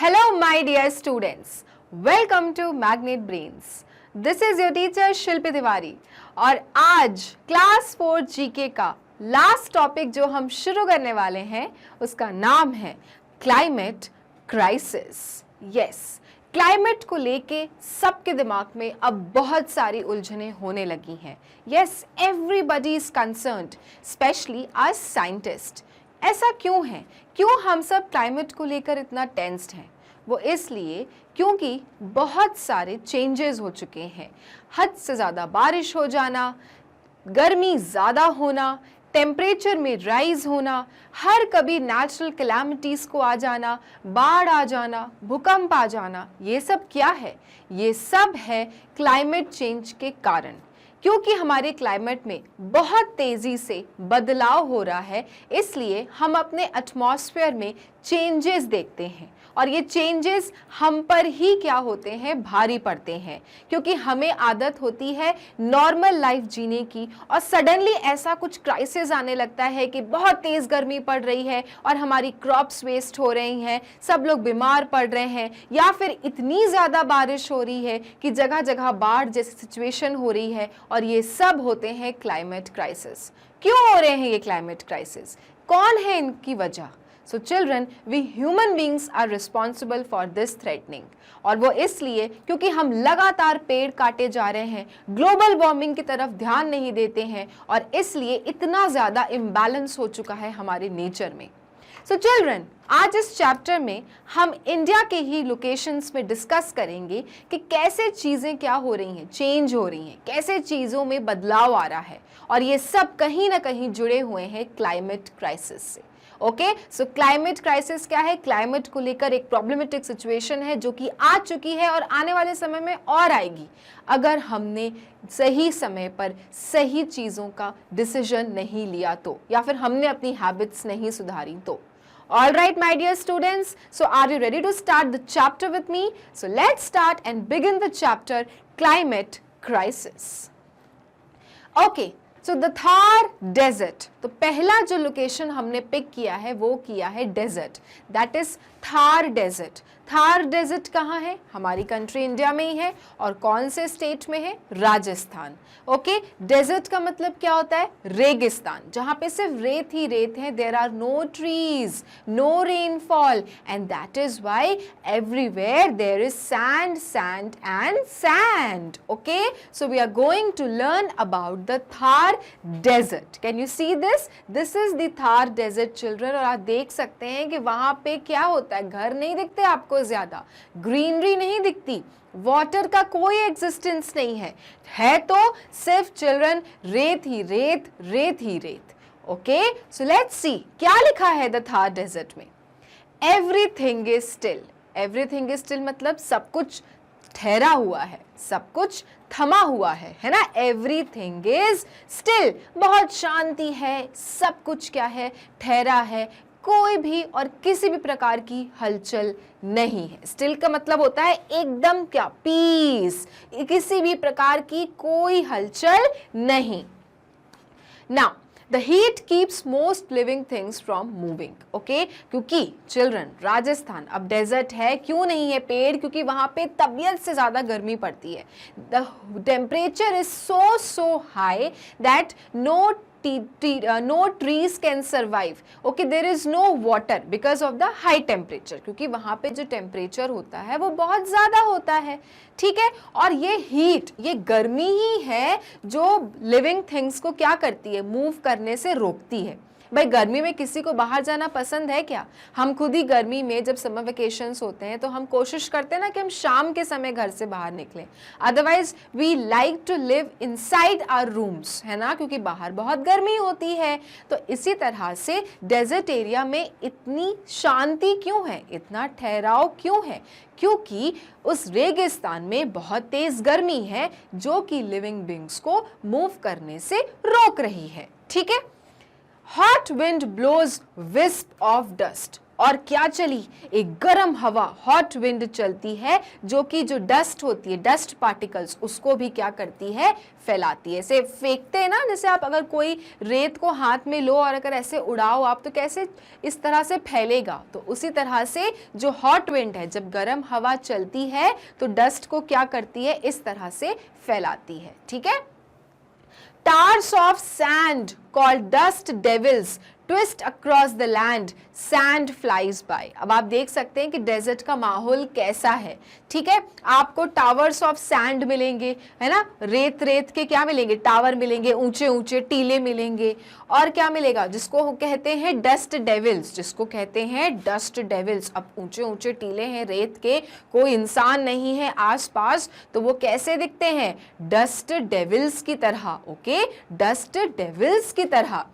Hello my dear students, welcome to Magnet Brains. This is your teacher शिल्पी तिवारी और आज class 4 GK का last topic जो हम शुरू करने वाले हैं उसका नाम है क्लाइमेट क्राइसिस। यस, क्लाइमेट को लेके सबके दिमाग में अब बहुत सारी उलझनें होने लगी हैं। Yes, everybody is concerned, specially आज साइंटिस्ट। ऐसा क्यों है? क्यों हम सब क्लाइमेट को लेकर इतना टेंस्ड हैं? वो इसलिए क्योंकि बहुत सारे चेंजेस हो चुके हैं। हद से ज़्यादा बारिश हो जाना, गर्मी ज़्यादा होना, टेम्परेचर में राइज होना, हर कभी नेचुरल कैलामिटीज़ को आ जाना, बाढ़ आ जाना, भूकंप आ जाना, ये सब क्या है? ये सब है क्लाइमेट चेंज के कारण। क्योंकि हमारे क्लाइमेट में बहुत तेज़ी से बदलाव हो रहा है, इसलिए हम अपने एटमॉस्फेयर में चेंजेस देखते हैं और ये चेंजेस हम पर ही क्या होते हैं, भारी पड़ते हैं। क्योंकि हमें आदत होती है नॉर्मल लाइफ जीने की और सडनली ऐसा कुछ क्राइसिस आने लगता है कि बहुत तेज़ गर्मी पड़ रही है और हमारी क्रॉप्स वेस्ट हो रही हैं, सब लोग बीमार पड़ रहे हैं, या फिर इतनी ज़्यादा बारिश हो रही है कि जगह जगह बाढ़ जैसी सिचुएशन हो रही है, और ये सब होते हैं क्लाइमेट क्राइसिस। क्यों हो रहे हैं ये क्लाइमेट क्राइसिस? कौन है इनकी वजह? So children, we human beings are responsible for this threatening। और वो इसलिए क्योंकि हम लगातार पेड़ काटे जा रहे हैं, ग्लोबल वार्मिंग की तरफ ध्यान नहीं देते हैं, और इसलिए इतना ज़्यादा इम्बैलेंस हो चुका है हमारे नेचर में। सो चिल्ड्रन, आज इस चैप्टर में हम इंडिया के ही लोकेशंस में डिस्कस करेंगे कि कैसे चीज़ें क्या हो रही हैं, चेंज हो रही हैं, कैसे चीज़ों में बदलाव आ रहा है, और ये सब कहीं ना कहीं जुड़े हुए हैं क्लाइमेट क्राइसिस से। ओके, सो क्लाइमेट क्राइसिस क्या है? क्लाइमेट को लेकर एक प्रॉब्लमेटिक सिचुएशन है जो कि आ चुकी है और आने वाले समय में और आएगी, अगर हमने सही समय पर सही चीज़ों का डिसीजन नहीं लिया तो, या फिर हमने अपनी हैबिट्स नहीं सुधारी तो। All right, my dear students, so are you ready to start the chapter with me? So let's start and begin the chapter Climate Crisis. Okay, so the Thar Desert. तो पहला जो लोकेशन हमने pick किया है वो किया है desert, that is Thar desert. Thar desert कहाँ है? हमारी कंट्री इंडिया में ही है। और कौन से स्टेट में है? राजस्थान। ओके, डेजर्ट का मतलब क्या होता है? रेगिस्तान, जहाँ पे सिर्फ रेत ही रेत है। There are no trees, no rainfall, and that is why everywhere there is sand, sand and sand. Okay, so we are going to learn about the Thar desert. Can you see this is the Thar desert children. और आप देख सकते हैं कि वहां पे क्या होता है, घर नहीं दिखते आपको, ज्यादा ग्रीनरी नहीं दिखती, वाटर का कोई एग्जिस्टेंस नहीं है तो सिर्फ चिल्ड्रन रेत ही रेत, रेत ही रेत। ओके, सो लेट्स सी क्या लिखा है द थार डेजर्ट में। Everything is still. Everything is still मतलब सब कुछ ठहरा हुआ है, सब कुछ थमा हुआ है ना। एवरीथिंग इज स्टिल, बहुत शांति है, सब कुछ क्या है, ठहरा है, कोई भी और किसी भी प्रकार की हलचल नहीं है। स्टिल का मतलब होता है एकदम क्या, पीस, किसी भी प्रकार की कोई हलचल नहीं। Now the heat keeps most living things from moving. Okay, क्योंकि चिल्ड्रन राजस्थान अब डेजर्ट है, क्यों नहीं है पेड़? क्योंकि वहां पे तबीयत से ज्यादा गर्मी पड़ती है। The temperature is so high that no trees can survive. Okay, there is no water because of the high temperature, क्योंकि वहाँ पे जो टेम्परेचर होता है वो बहुत ज़्यादा होता है। ठीक है, और ये हीट, ये गर्मी ही है जो लिविंग थिंग्स को क्या करती है, मूव करने से रोकती है। भाई गर्मी में किसी को बाहर जाना पसंद है क्या? हम खुद ही गर्मी में जब समर वेकेशंस होते हैं तो हम कोशिश करते हैं ना कि हम शाम के समय घर से बाहर निकलें। Otherwise we like to live inside our rooms, है ना, क्योंकि बाहर बहुत गर्मी होती है। तो इसी तरह से डेजर्ट एरिया में इतनी शांति क्यों है, इतना ठहराव क्यों है? क्योंकि उस रेगिस्तान में बहुत तेज गर्मी है जो कि लिविंग बींग्स को मूव करने से रोक रही है। ठीक है, hot wind blows wisp of dust, और क्या चली, एक गर्म हवा, हॉट विंड चलती है, जो कि जो डस्ट होती है, डस्ट पार्टिकल्स, उसको भी क्या करती है, फैलाती है। ऐसे फेंकते हैं ना, जैसे आप अगर कोई रेत को हाथ में लो और अगर ऐसे उड़ाओ आप, तो कैसे इस तरह से फैलेगा। तो उसी तरह से जो हॉट विंड है, जब गर्म हवा चलती है तो डस्ट को क्या करती है, इस तरह से फैलाती है। ठीक है। Tars of sand called dust devils twist across the land, sand flies by। अब आप देख सकते हैं कि डेजर्ट का माहौल कैसा है। ठीक है, आपको टावर्स ऑफ सैंड मिलेंगे, है ना, रेत रेत के क्या मिलेंगे, टावर मिलेंगे, ऊंचे ऊंचे टीले मिलेंगे, और क्या मिलेगा, जिसको कहते हैं डस्ट डेविल्स, जिसको कहते हैं डस्ट डेविल्स। अब ऊंचे ऊंचे टीले हैं रेत के, कोई इंसान नहीं है आसपास, तो वो कैसे दिखते हैं, डस्ट डेविल्स की तरह। ओके, डस्ट डेविल्स की तरह।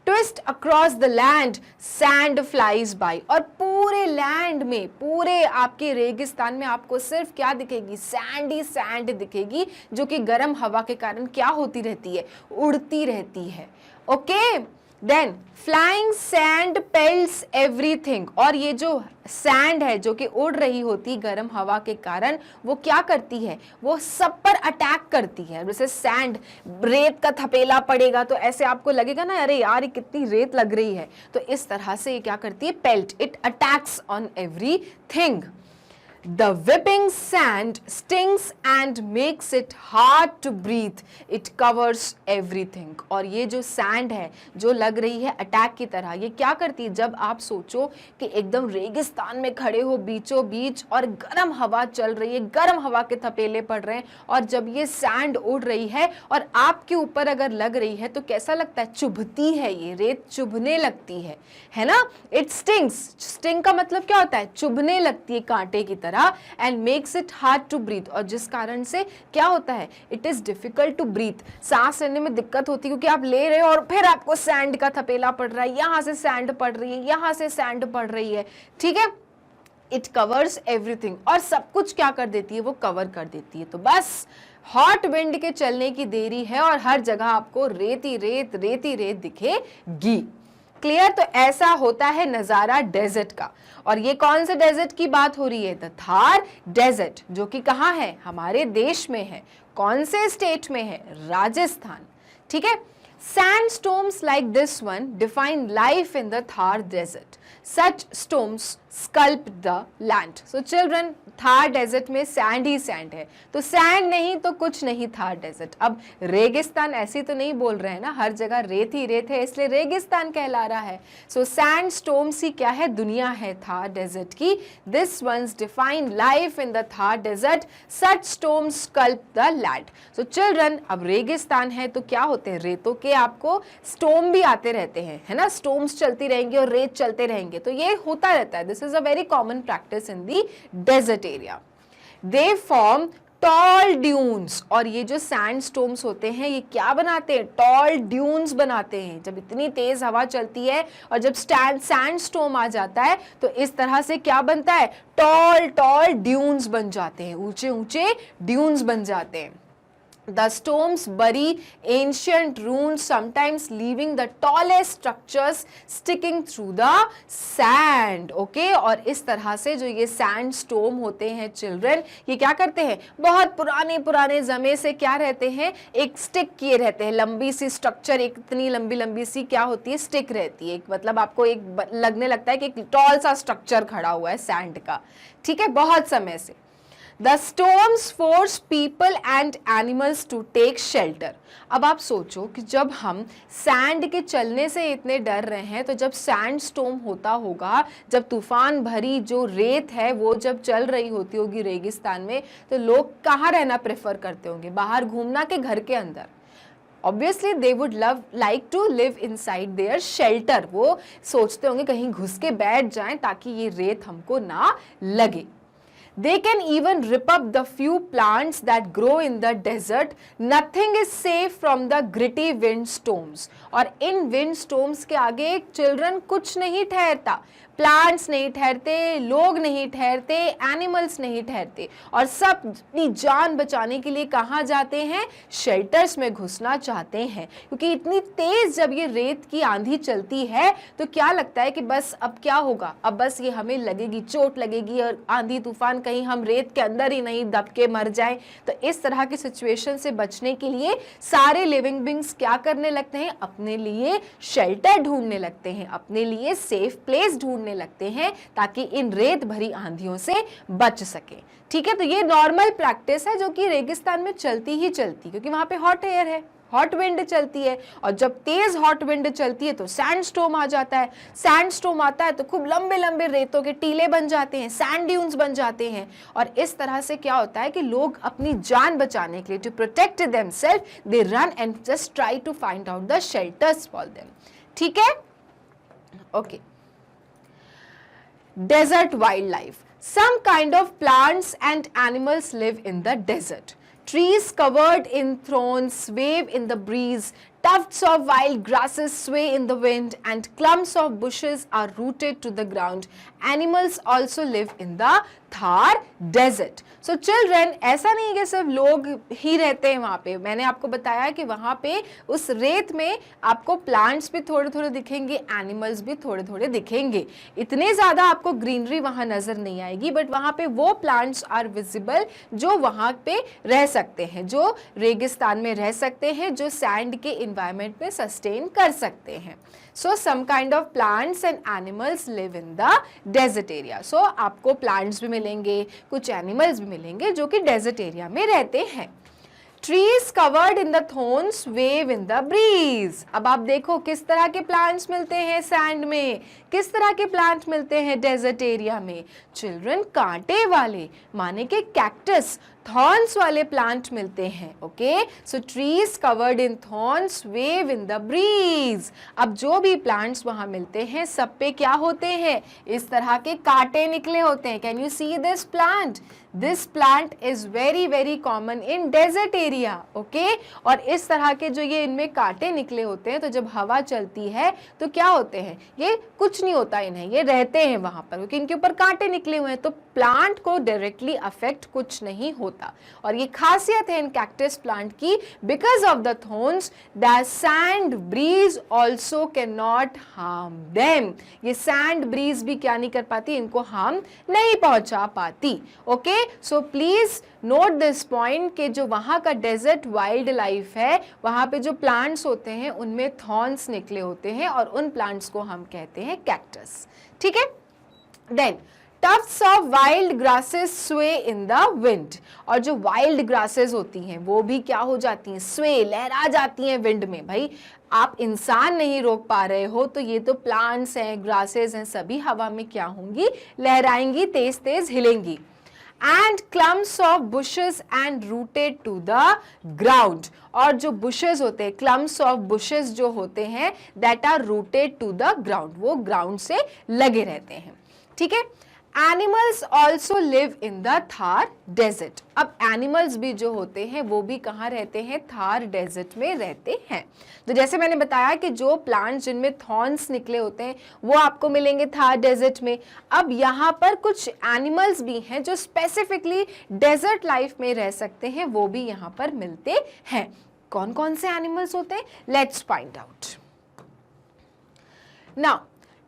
Twist across the land, sand flies by. और पूरे लैंड में, पूरे आपके रेगिस्तान में आपको सिर्फ क्या दिखेगी, सैंड ही सैंड दिखेगी, जो कि गर्म हवा के कारण क्या होती रहती है, उड़ती रहती है। Okay, then flying sand pelts everything. और ये जो सैंड है जो कि उड़ रही होती गर्म हवा के कारण, वो क्या करती है, वो सब पर अटैक करती है। जैसे सैंड, रेत का थपेला पड़ेगा तो ऐसे आपको लगेगा ना, अरे यार ये कितनी रेत लग रही है, तो इस तरह से ये क्या करती है, peeled, it attacks on everything. The whipping sand stings and makes it hard to breathe. It covers everything. और ये जो सैंड है जो लग रही है अटैक की तरह, ये क्या करती है, जब आप सोचो कि एकदम रेगिस्तान में खड़े हो बीचों बीच और गर्म हवा चल रही है, गर्म हवा के थपेले पड़ रहे हैं, और जब ये सैंड उड़ रही है और आपके ऊपर अगर लग रही है तो कैसा लगता है, चुभती है, ये रेत चुभने लगती है ना। इट स्टिंग्स, स्टिंग का मतलब क्या होता है, चुभने लगती है कांटे की तरह, and makes it hard to breathe. और जिस कारण से क्या होता है, it is difficult to breathe, सांस लेने में दिक्कत होती है, क्योंकि आप ले रहे हो और फिर आपको सैंड का थपेला पड़ रहा है, यहां से सैंड पड़ रही है, यहां से सैंड पड़ रही है। ठीक है, इट कवर्स एवरीथिंग, और सब कुछ क्या कर देती है, वो कवर कर देती है। तो बस हॉट विंड के चलने की देरी है और हर जगह आपको रेती रेत रेती रेत दिखेगी। क्लियर। तो ऐसा होता है नजारा डेजर्ट का। और ये कौन से डेजर्ट की बात हो रही है, द थार डेजर्ट, जो कि कहाँ है, हमारे देश में है। कौन से स्टेट में है, राजस्थान। ठीक है। Sandstorms like this one define life in the Thar desert. Such storms sculpt the land. So children, Thar desert में सैंड ही सैंड है, तो सैंड नहीं तो कुछ नहीं थार डेजर्ट। अब रेगिस्तान ऐसी तो नहीं बोल रहे हैं ना, हर जगह रेत ही रेत है, इसलिए रेगिस्तान कहला रहा है। सो सैंड स्टॉर्म्स ही क्या है, दुनिया है थार डेजर्ट की। These winds define life in the Thar desert, such storms sculpt the land. So children, अब रेगिस्तान है तो क्या होते हैं, रेतों के आपको स्टॉर्म भी आते रहते हैं, है ना, स्टॉर्म्स चलती रहेंगी और रेत चलते रहेंगे, तो ये होता रहता है। This is a very common practice in the desert area. They form tall dunes. और ये जो सैंड स्टॉर्म्स होते हैं ये क्या बनाते हैं, टॉल ड्यून्स बनाते हैं। जब इतनी तेज हवा चलती है और जब सैंड स्टॉर्म आ जाता है तो इस तरह से क्या बनता है, टॉल टॉल ड्यून्स बन जाते हैं, ऊंचे ऊंचे ड्यून्स बन जाते हैं। The storms bury ancient ruins, sometimes leaving the tallest structures sticking through the sand. Okay? और इस तरह से जो ये sand storm होते हैं चिल्ड्रन, ये क्या करते हैं, बहुत पुराने पुराने जमे से क्या रहते हैं, एक स्टिक किए रहते हैं, लंबी सी स्ट्रक्चर, एक इतनी लंबी लंबी सी क्या होती है, स्टिक रहती है। मतलब आपको एक लगने लगता है कि एक टॉल सा स्ट्रक्चर खड़ा हुआ है सैंड का। ठीक है, बहुत समय से। The storms force people and animals to take shelter. अब आप सोचो कि जब हम सैंड के चलने से इतने डर रहे हैं, तो जब सैंड स्टॉर्म होता होगा, जब तूफान भरी जो रेत है वो जब चल रही होती होगी रेगिस्तान में, तो लोग कहाँ रहना प्रेफर करते होंगे, बाहर घूमना के घर के अंदर। Obviously they would like to live inside their shelter. वो सोचते होंगे कहीं घुस के बैठ जाएं ताकि ये रेत हमको ना लगे। They can even rip up the few plants that grow in the desert. Nothing is safe from the gritty wind storms. और इन wind storms के आगे चिल्ड्रन कुछ नहीं ठहरता। प्लांट्स नहीं ठहरते, लोग नहीं ठहरते, एनिमल्स नहीं ठहरते, और सब अपनी जान बचाने के लिए कहाँ जाते हैं? शेल्टर्स में घुसना चाहते हैं, क्योंकि इतनी तेज जब ये रेत की आंधी चलती है तो क्या लगता है कि बस अब क्या होगा, अब बस ये हमें लगेगी, चोट लगेगी और आंधी तूफान, कहीं हम रेत के अंदर ही नहीं दब के मर जाएं। तो इस तरह की सिचुएशन से बचने के लिए सारे लिविंग बींग्स क्या करने लगते हैं? अपने लिए शेल्टर ढूंढने लगते हैं, अपने लिए सेफ प्लेस ढूंढने लगते हैं, ताकि इन रेत भरी आंधियों से बच सके। ठीक है, तो ये नॉर्मल प्रैक्टिस है जो कि रेगिस्तान में चलती ही चलती, क्योंकि वहां पे हॉट एयर है, हॉट विंड चलती है, और जब तेज हॉट विंड चलती है तो सैंडस्टॉर्म आ जाता है। सैंडस्टॉर्म आता है तो खूब लंबे लंबे रेतों के टीले बन जाते हैं, सैंड ड्यून्स बन जाते हैं, और इस तरह से क्या होता है कि लोग अपनी जान बचाने के लिए, to protect themselves, they run and just try to find out the shelters for them. ठीक है, okay. Desert wildlife. Some kind of plants and animals live in the desert. Trees covered in thorns wave in the breeze. Tufts of wild grasses sway in the wind, and clumps of bushes are rooted to the ground. Animals also live in the Thar desert. So children, ऐसा नहीं है कि सिर्फ लोग ही रहते हैं वहाँ पे। मैंने आपको बताया कि वहाँ पे उस रेत में आपको प्लांट्स भी थोड़े थोड़े दिखेंगे, एनिमल्स भी थोड़े थोड़े दिखेंगे। इतने ज़्यादा आपको ग्रीनरी वहाँ नज़र नहीं आएगी, बट वहाँ पे वो प्लांट्स आर विजिबल जो वहाँ पे रह सकते हैं, जो रेगिस्तान में रह सकते हैं, जो सैंड के एनवायरनमेंट में सस्टेन कर सकते हैं। So some kind of plants and animals live in the desert area. So आपको प्लांट्स भी मिलेंगे, कुछ एनिमल्स भी मिलेंगे जो कि डेजर्ट एरिया में रहते हैं। Trees covered in the thorns wave in the breeze. अब आप देखो किस तरह के प्लांट्स मिलते हैं सैंड में, किस तरह के प्लांट मिलते हैं डेजर्ट एरिया में? चिल्ड्रन, कांटे वाले, माने के कैक्टस, थॉर्न्स वाले प्लांट मिलते हैं। Okay, so trees covered in thorns wave in the breeze. अब जो भी प्लांट्स वहां मिलते हैं सब पे क्या होते हैं? इस तरह के कांटे निकले होते हैं। Can you see this plant? This plant is very very common in desert area. Okay, और इस तरह के जो ये इनमें कांटे निकले होते हैं, तो जब हवा चलती है तो क्या होते हैं? ये कुछ नहीं होता इन्हें, ये रहते हैं वहां पर, क्योंकि इनके ऊपर कांटे निकले हुए हैं, तो प्लांट को डायरेक्टली अफेक्ट कुछ नहीं होता। और ये खासियत है इन कैक्टस प्लांट की, because of the thorns the sand breeze also can not harm them. ये सैंड ब्रीज भी क्या नहीं कर पाती, इनको हार्म नहीं पहुंचा पाती। Okay, so please note this point कि जो वहाँ का डेजर्ट वाइल्ड लाइफ है, वहाँ पे जो प्लांट्स होते हैं उनमें थॉर्न्स निकले होते हैं, और उन प्लांट्स को हम कहते हैं कैक्टस। ठीक है, then tufts of wild grasses sway in the wind। और जो वाइल्ड ग्रासेस होती हैं वो भी क्या हो जाती हैं? स्वे, लहरा जाती हैं विंड में। भाई आप इंसान नहीं रोक पा रहे हो, तो ये तो प्लांट्स हैं, ग्रासेस हैं, सभी हवा में क्या होंगी? लहराएंगी, तेज तेज हिलेंगी। and clumps of bushes and rooted to the ground। और जो bushes होते हैं, clumps of bushes जो होते हैं, that are rooted to the ground, वो ground से लगे रहते हैं। ठीक है, animals also live in the Thar desert. अब एनिमल्स भी जो होते हैं वो भी कहाँ रहते हैं? थार डेजर्ट में रहते हैं। तो जैसे मैंने बताया कि जो प्लांट्स जिनमें थॉर्न्स निकले होते हैं वो आपको मिलेंगे थार डेजर्ट में। अब यहाँ पर कुछ एनिमल्स भी हैं जो स्पेसिफिकली डेजर्ट लाइफ में रह सकते हैं, वो भी यहाँ पर मिलते हैं। कौन कौन से एनिमल्स होते हैं? Let's find out now.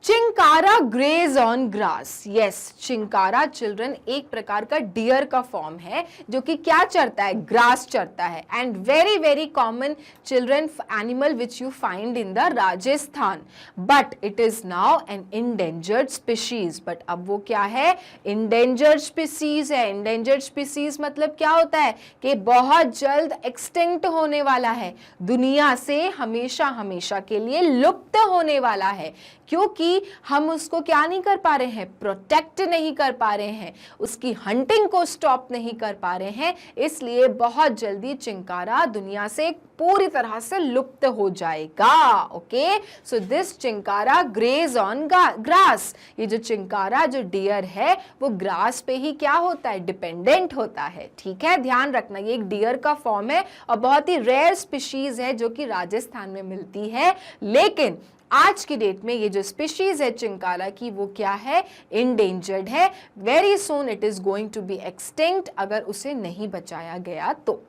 Chinkara graze on grass. Yes, chinkara children एक प्रकार का डियर का फॉर्म है जो कि क्या चरता है? ग्रास चरता है। And very very common children animal which you find in the Rajasthan, but it is now N endangered species. But अब वो क्या है? इंडेंजर्ड स्पीशीज है। इंडेंजर्ड स्पीशीज मतलब क्या होता है कि बहुत जल्द एक्सटिंक्ट होने वाला है, दुनिया से हमेशा हमेशा के लिए लुप्त होने वाला है, क्योंकि हम उसको क्या नहीं कर पा रहे हैं? प्रोटेक्ट नहीं कर पा रहे हैं, उसकी हंटिंग को स्टॉप नहीं कर पा रहे हैं, इसलिए बहुत जल्दी चिंकारा दुनिया से पूरी तरह से लुप्त हो जाएगा। Okay, so this chinkara graze on grass. ये जो चिंकारा जो डियर है वो ग्रास पे ही क्या होता है? डिपेंडेंट होता है। ठीक है, ध्यान रखना, ये एक डियर का फॉर्म है और बहुत ही रेयर स्पीशीज है जो कि राजस्थान में मिलती है, लेकिन आज की डेट में ये जो स्पीशीज है चिंकारा की वो क्या है, इंडेंजर्ड है, very soon it is going to be extinct अगर उसे नहीं बचाया गया तो,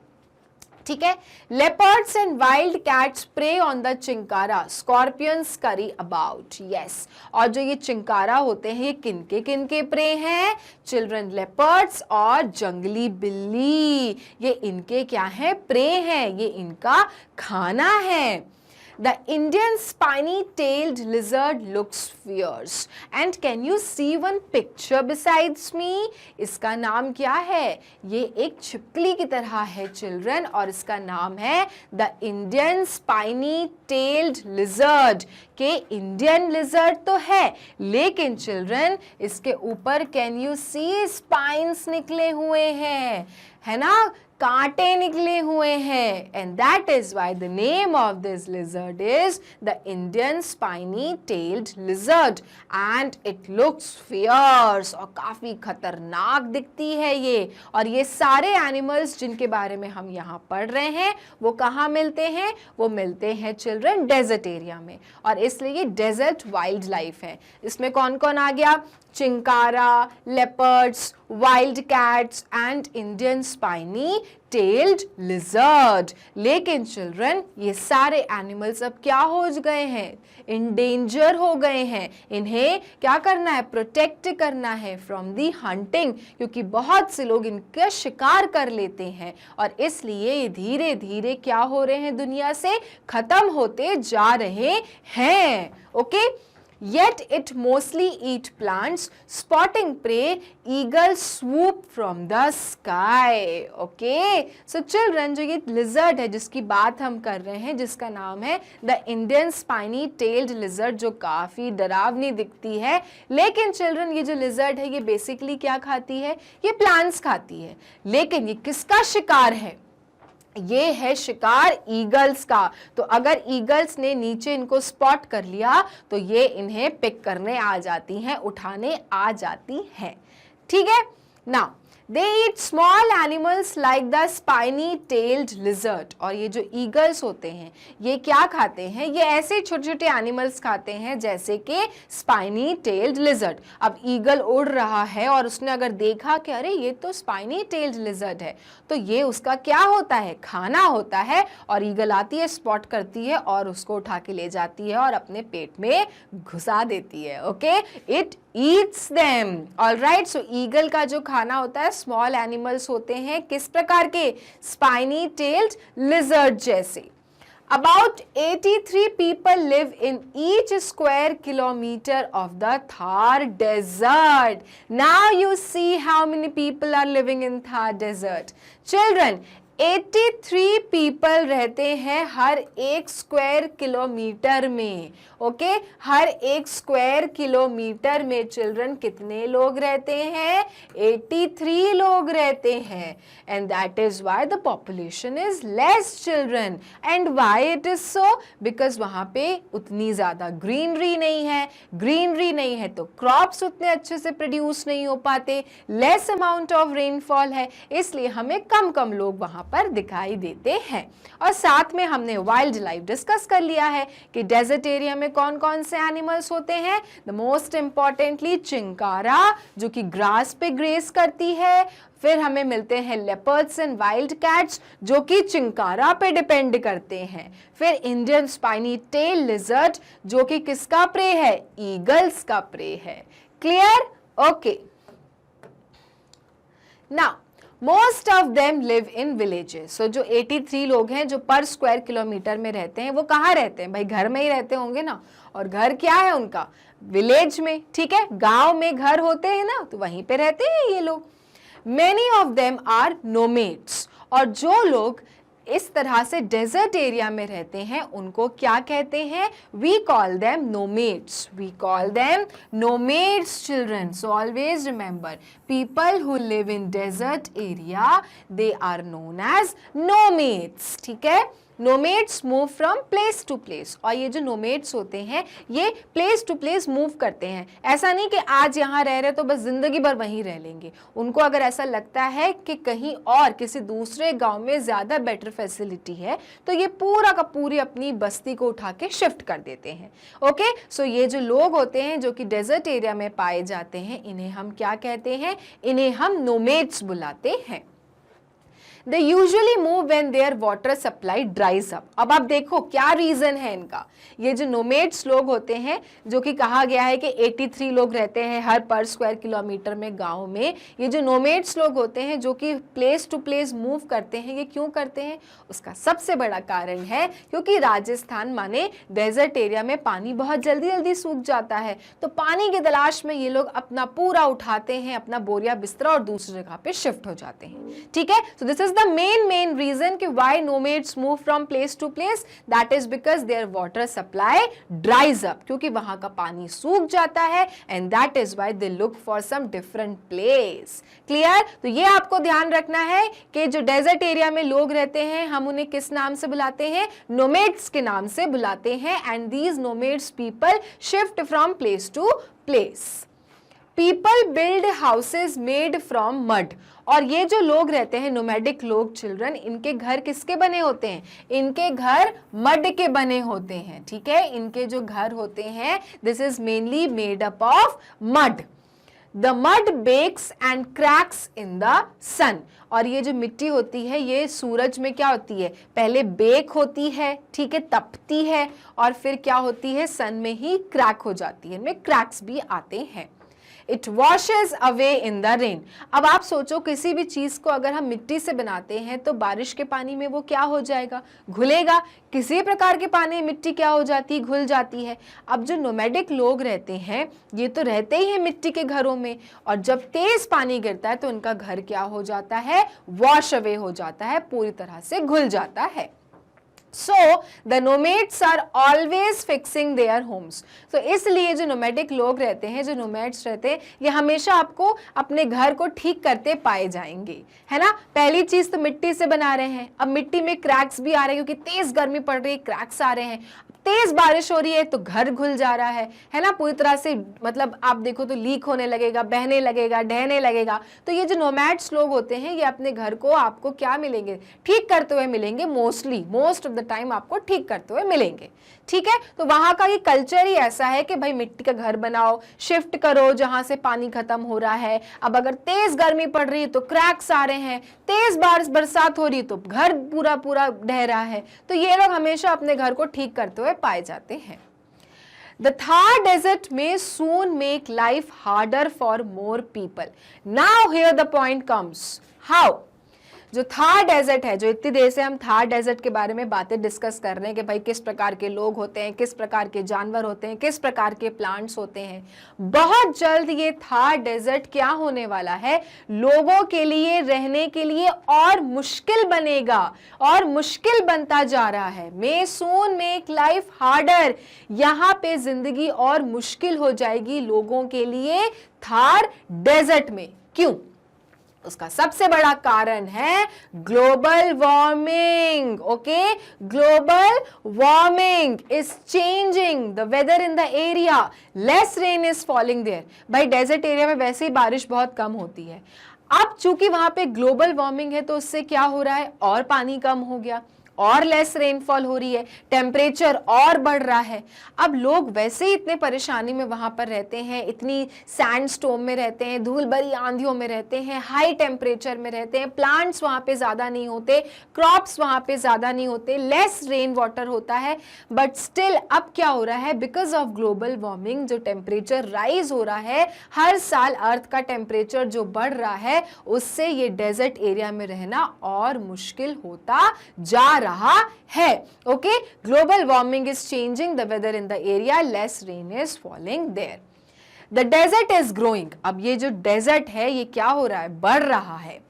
ठीक है। Leopards and wild cats prey on the chinkara, scorpions scurry about, yes. और जो ये चिंकारा होते हैं ये किनके प्रे हैं चिल्ड्रन, लेपर्ड्स और जंगली बिल्ली, ये इनके क्या है, प्रे हैं, ये इनका खाना है। The Indian spiny-tailed lizard looks fierce. And can you see one picture besides me? इसका नाम क्या है, ये एक छिपकली की तरह है चिल्ड्रन, और इसका नाम है The Indian spiny-tailed lizard। के इंडियन लिजर्ड तो है, लेकिन चिल्ड्रन इसके ऊपर कैन यू सी स्पाइन्स निकले हुए हैं, है ना, कांटे निकले हुए हैं, and that is why the name of this lizard is the Indian spiny tailed lizard, and it looks fierce, और काफी खतरनाक दिखती है ये। और ये सारे एनिमल्स जिनके बारे में हम यहाँ पढ़ रहे हैं वो कहाँ मिलते हैं, वो मिलते हैं चिल्ड्रन डेजर्ट एरिया में, और इसलिए ये डेजर्ट वाइल्ड लाइफ है। इसमें कौन कौन आ गया, chinkara, leopards, wild cats and Indian spiny tailed lizard. लेकिन चिल्ड्रन ये सारे एनिमल्स अब क्या हो गए हैं, इंडेंजर हो गए हैं, इन्हें क्या करना है, प्रोटेक्ट करना है फ्रॉम दी हंटिंग, क्योंकि बहुत से लोग इनका शिकार कर लेते हैं, और इसलिए ये धीरे धीरे क्या हो रहे हैं, दुनिया से खत्म होते जा रहे हैं। Okay, Yet it mostly eat plants, spotting prey, eagles swoop from the sky. Okay, so children जो ये lizard है जिसकी बात हम कर रहे हैं, जिसका नाम है the Indian spiny tailed lizard, जो काफी डरावनी दिखती है, लेकिन children ये जो lizard है ये basically क्या खाती है, ये plants खाती है, लेकिन ये किसका शिकार है, ये है शिकार ईगल्स का। तो अगर ईगल्स ने नीचे इनको स्पॉट कर लिया तो ये इन्हें पिक करने आ जाती हैं, उठाने आ जाती हैं, ठीक है ना। They eat small animals like the spiny-tailed lizard। और ये जो ईगल्स होते हैं ये क्या खाते हैं, ये ऐसे छोटे छोटे एनिमल्स खाते हैं जैसे कि spiny-tailed lizard। अब ईगल उड़ रहा है और उसने अगर देखा कि अरे ये तो spiny-tailed lizard है, तो ये उसका क्या होता है, खाना होता है, और ईगल आती है, स्पॉट करती है और उसको उठा के ले जाती है और अपने पेट में घुसा देती है। Okay, it eats them, alright। so eagle का जो खाना होता है स्मॉल एनिमल्स होते हैं, किस प्रकार के, स्पाइनी टेल्ड लिजर्ड जैसे। About 83 people live in each square kilometer of the Thar desert. Now you see how many people are living in Thar desert. Children, 83 people रहते हैं हर एक स्क्वायर किलोमीटर में। ओके, हर एक स्क्वायर किलोमीटर में children कितने लोग रहते हैं, 83 लोग रहते हैं, and that is why the population is less children. And why it is so, because वहाँ पे उतनी ज़्यादा ग्रीनरी नहीं है, ग्रीनरी नहीं है तो क्रॉप्स उतने अच्छे से प्रोड्यूस नहीं हो पाते, लेस अमाउंट ऑफ रेनफॉल है, इसलिए हमें कम कम लोग वहाँ पर दिखाई देते हैं। और साथ में हमने वाइल्ड लाइफ डिस्कस कर लिया है कि डेजर्ट एरिया में कौन कौन से एनिमल्स होते हैं, द मोस्ट इंपॉर्टेंटली चिंकारा जो कि ग्रास पे ग्रेस करती है, फिर हमें मिलते हैं लेपर्ड्स एंड वाइल्ड कैट्स जो कि चिंकारा पे डिपेंड करते हैं, फिर इंडियन स्पाइनी टेल लिजर्ड जो कि किसका प्रे है, ईगल्स का प्रे है। Clear? Okay, now most of them live in villages. So जो 83 लोग हैं जो पर स्क्वायर किलोमीटर में रहते हैं वो कहाँ रहते हैं, भाई घर में ही रहते होंगे ना, और घर क्या है उनका, विलेज में, ठीक है, गांव में घर होते हैं ना, तो वहीं पे रहते हैं ये लोग। Many of them are nomads, और जो लोग इस तरह से डेजर्ट एरिया में रहते हैं उनको क्या कहते हैं, we call them nomads, we call them nomads children. So always remember, people who live in desert area they are known as nomads, ठीक है। Nomads move from place to place, और ये जो नोमेड्स होते हैं ये प्लेस टू प्लेस मूव करते हैं। ऐसा नहीं कि आज यहाँ रह रहे तो बस जिंदगी भर वहीं रह लेंगे। उनको अगर ऐसा लगता है कि कहीं और किसी दूसरे गांव में ज्यादा बेटर फैसिलिटी है तो ये पूरा का पूरी अपनी बस्ती को उठा के शिफ्ट कर देते हैं। ओके, सो ये जो लोग होते हैं जो कि डेजर्ट एरिया में पाए जाते हैं, इन्हें हम क्या कहते हैं? इन्हें हम नोमेड्स बुलाते हैं। They usually move when their water supply dries up। अब आप देखो क्या रीजन है इनका। ये जो नोमेड्स लोग होते हैं, जो कि कहा गया है कि 83 लोग रहते हैं हर पर स्क्वायर किलोमीटर में गांव में, ये जो नोमेड्स लोग होते हैं जो कि प्लेस टू प्लेस मूव करते हैं, ये क्यों करते हैं? उसका सबसे बड़ा कारण है क्योंकि राजस्थान माने डेजर्ट एरिया में पानी बहुत जल्दी जल्दी सूख जाता है, तो पानी की तलाश में ये लोग अपना पूरा उठाते हैं, अपना बोरिया बिस्तरा, और दूसरी जगह पे शिफ्ट हो जाते हैं। ठीक है, so this is the main reason कि why nomads move from place to place, that is because their water supply dries up, क्योंकि वहां का पानी सूख जाता है, and that is why they look for some different place। Clear? तो ये आपको ध्यान रखना है कि जो डेजर्ट एरिया में लोग रहते हैं हम उन्हें किस नाम से बुलाते हैं? नोमेड्स के नाम से बुलाते हैं, and these nomads people shift from place to place। People build houses made from mud। और ये जो लोग रहते हैं नोमैडिक लोग, चिल्ड्रन, इनके घर किसके बने होते हैं? इनके घर मड के बने होते हैं। ठीक है, इनके जो घर होते हैं this is mainly made up of mud. The mud bakes and cracks in the sun. और ये जो मिट्टी होती है ये सूरज में क्या होती है? पहले बेक होती है, ठीक है, तपती है, और फिर क्या होती है? सन में ही क्रैक हो जाती है, इनमें क्रैक्स भी आते हैं। It washes away in the rain। अब आप सोचो किसी भी चीज को अगर हम मिट्टी से बनाते हैं तो बारिश के पानी में वो क्या हो जाएगा? घुलेगा। किसी प्रकार के पानी में मिट्टी क्या हो जाती है? घुल जाती है। अब जो नोमैडिक लोग रहते हैं ये तो रहते ही हैं मिट्टी के घरों में, और जब तेज पानी गिरता है तो उनका घर क्या हो जाता है? वॉश अवे हो जाता है, पूरी तरह से घुल जाता है। So the nomads are always fixing their homes। तो इसलिए जो नोमैडिक लोग रहते हैं, जो नोमैड्स रहते हैं, ये हमेशा आपको अपने घर को ठीक करते पाए जाएंगे, है ना। पहली चीज तो मिट्टी से बना रहे हैं, अब मिट्टी में क्रैक्स भी आ रहे हैं क्योंकि तेज गर्मी पड़ रही है, क्रैक्स आ रहे हैं। तेज बारिश हो रही है तो घर घुल जा रहा है ना, पूरी तरह से, मतलब आप देखो तो लीक होने लगेगा, बहने लगेगा, ढहने लगेगा। तो ये जो नोमैड्स लोग होते हैं ये अपने घर को आपको क्या मिलेंगे? ठीक करते हुए मिलेंगे। मोस्ट ऑफ द टाइम आपको ठीक करते हुए मिलेंगे। ठीक है, तो वहां का ये कल्चर ही ऐसा है कि भाई मिट्टी का घर बनाओ, शिफ्ट करो जहां से पानी खत्म हो रहा है। अब अगर तेज गर्मी पड़ रही है तो क्रैक्स आ रहे हैं, तेज बरसात हो रही है तो घर पूरा पूरा ढह रहा है। तो ये लोग हमेशा अपने घर को ठीक करते हुए पाए जाते हैं। The Thar desert may soon make life harder for more people। Now here the point comes, how? जो थार डेजर्ट है, जो इतनी देर से हम थार डेजर्ट के बारे में बातें डिस्कस कर रहे हैं कि भाई किस प्रकार के लोग होते हैं, किस प्रकार के जानवर होते हैं, किस प्रकार के प्लांट्स होते हैं, बहुत जल्द ये थार डेजर्ट क्या होने वाला है? लोगों के लिए रहने के लिए और मुश्किल बनेगा, और मुश्किल बनता जा रहा है। मे सून मेक लाइफ हार्डर, यहाँ पे जिंदगी और मुश्किल हो जाएगी लोगों के लिए थार डेजर्ट में। क्यों? उसका सबसे बड़ा कारण है global warming. Okay, global warming is changing the weather in the area, less rain is falling there. भाई डेजर्ट एरिया में वैसे ही बारिश बहुत कम होती है, अब चूंकि वहां पे ग्लोबल वार्मिंग है तो उससे क्या हो रहा है? और पानी कम हो गया, और लेस रेनफॉल हो रही है, टेम्परेचर और बढ़ रहा है। अब लोग वैसे ही इतने परेशानी में वहां पर रहते हैं, इतनी सैंडस्टॉर्म में रहते हैं, धूल भरी आंधियों में रहते हैं, हाई टेम्परेचर में रहते हैं, प्लांट्स वहां पे ज्यादा नहीं होते, क्रॉप्स वहां पे ज्यादा नहीं होते, लेस रेन वाटर होता है। बट स्टिल अब क्या हो रहा है? बिकॉज ऑफ ग्लोबल वार्मिंग जो टेम्परेचर राइज हो रहा है, हर साल अर्थ का टेम्परेचर जो बढ़ रहा है, उससे ये डेजर्ट एरिया में रहना और मुश्किल होता जा रहा है। Okay, global warming is changing the weather in the area, less rain is falling there. The desert is growing. अब ये जो डेजर्ट है ये क्या हो रहा है? बढ़ रहा है।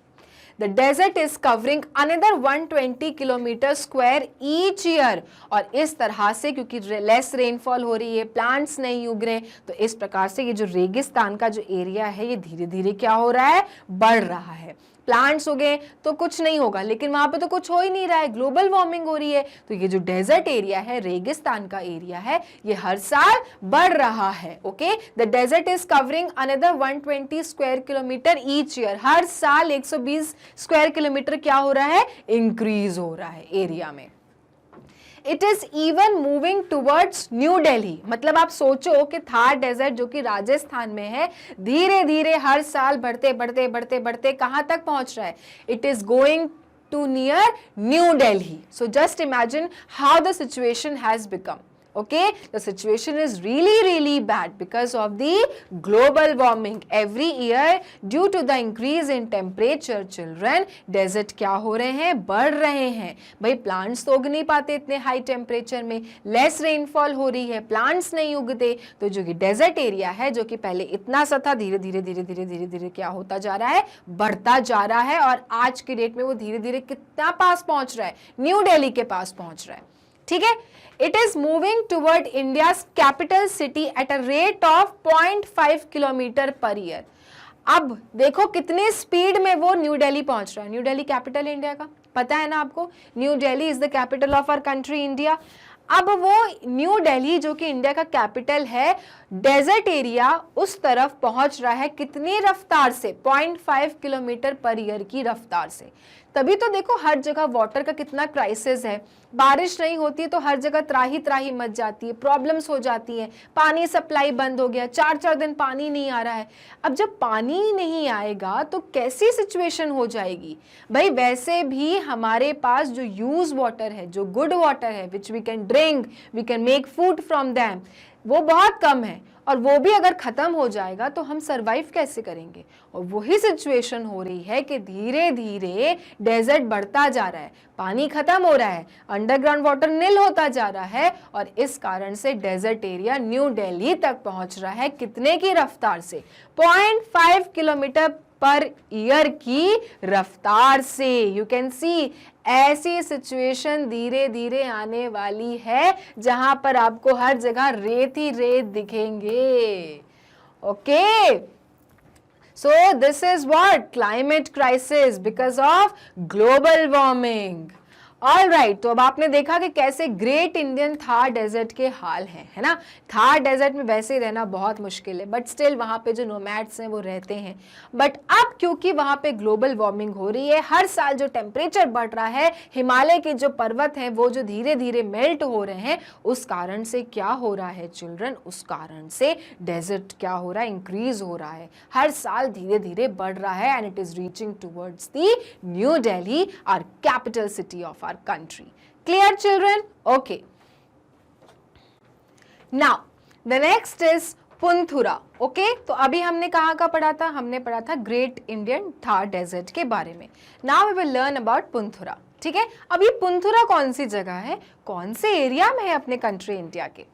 The desert is covering another 120 kilometre square each year. और इस तरह से क्योंकि लेस रेनफॉल हो रही है, प्लांट्स नहीं उग रहे, तो इस प्रकार से ये जो रेगिस्तान का जो एरिया है ये धीरे धीरे क्या हो रहा है? बढ़ रहा है। प्लांट्स उगे तो कुछ नहीं होगा, लेकिन वहां पे तो कुछ हो ही नहीं रहा है, ग्लोबल वार्मिंग हो रही है। तो ये जो डेजर्ट एरिया है, रेगिस्तान का एरिया है, ये हर साल बढ़ रहा है। Okay, the desert is covering another 120 square kilometre each year. हर साल 120 स्क्वायर किलोमीटर क्या हो रहा है, इंक्रीज हो रहा है एरिया में। It is even moving towards new Delhi. मतलब आप सोचो कि थार डेजर्ट जो कि राजस्थान में है, धीरे धीरे हर साल बढ़ते बढ़ते बढ़ते बढ़ते कहां तक पहुंच रहा है, it is going to near New Delhi. So just imagine how the situation has become. Okay, the situation is really bad because of the global warming. Every year due to the increase in temperature, children, desert क्या हो रहे हैं, बढ़ रहे हैं। भाई plants तो उग नहीं पाते इतने हाई टेम्परेचर में, लेस रेनफॉल हो रही है, प्लांट्स नहीं उगते, तो जो कि डेजर्ट एरिया है जो कि पहले इतना सा था, धीरे धीरे धीरे धीरे धीरे धीरे क्या होता जा रहा है, बढ़ता जा रहा है। और आज की डेट में वो धीरे धीरे कितना पास पहुंच रहा है, न्यू दिल्ली के पास पहुंच रहा है। ठीक है, it is moving toward India's capital city at a rate of 0.5 kilometre per year. अब देखो कितनी स्पीड में वो न्यू दिल्ली पहुंच रहा है। न्यू दिल्ली कैपिटल इंडिया का पता है ना आपको, new Delhi is the capital of our country India. अब वो न्यू दिल्ली जो कि इंडिया का कैपिटल है, डेजर्ट एरिया उस तरफ पहुंच रहा है कितनी रफ्तार से, 0.5 किलोमीटर पर ईयर की रफ्तार से। तभी तो देखो हर जगह वाटर का कितना क्राइसिस है, बारिश नहीं होती है तो हर जगह त्राही त्राही मच जाती है, प्रॉब्लम्स हो जाती हैं, पानी सप्लाई बंद हो गया, 4-4 दिन पानी नहीं आ रहा है। अब जब पानी नहीं आएगा तो कैसी सिचुएशन हो जाएगी भाई। वैसे भी हमारे पास जो यूज वाटर है, जो गुड वाटर है, which we can drink, we can make food from them, वो बहुत कम है। और वो भी अगर खत्म हो जाएगा तो हम सरवाइव कैसे करेंगे। और वही सिचुएशन हो रही है कि धीरे धीरे डेजर्ट बढ़ता जा रहा है, पानी खत्म हो रहा है, अंडरग्राउंड वाटर नील होता जा रहा है, और इस कारण से डेजर्ट एरिया न्यू दिल्ली तक पहुंच रहा है कितने की रफ्तार से, 0.5 किलोमीटर पर ईयर की रफ्तार से। यू कैन सी ऐसी सिचुएशन धीरे धीरे आने वाली है जहां पर आपको हर जगह रेत ही रेत दिखेंगे। Okay, so this is what, climate crisis because of global warming. All right, तो अब आपने देखा कि कैसे ग्रेट इंडियन थार डेजर्ट के हाल हैं, है ना। थार डेजर्ट में वैसे ही रहना बहुत मुश्किल है, बट स्टिल वहाँ पे जो नोमैड्स हैं वो रहते हैं। बट अब क्योंकि वहाँ पे ग्लोबल वार्मिंग हो रही है, हर साल जो टेम्परेचर बढ़ रहा है, हिमालय के जो पर्वत हैं वो जो धीरे धीरे मेल्ट हो रहे हैं, उस कारण से क्या हो रहा है चिल्ड्रन, उस कारण से डेजर्ट क्या हो रहा है, इंक्रीज हो रहा है, हर साल धीरे धीरे बढ़ रहा है, and it is reaching towards the New Delhi, our capital city of our country. Clear children? Okay. Now the next is Poonthura. Okay, तो अभी हमने कहाँ का पढ़ा था, हमने पढ़ा था ग्रेट इंडियन थार डेजर्ट के बारे में। Now we will learn about Poonthura. ठीक है, अब ये पुंथुरा कौन सी जगह है, कौन से एरिया में है अपने कंट्री इंडिया के।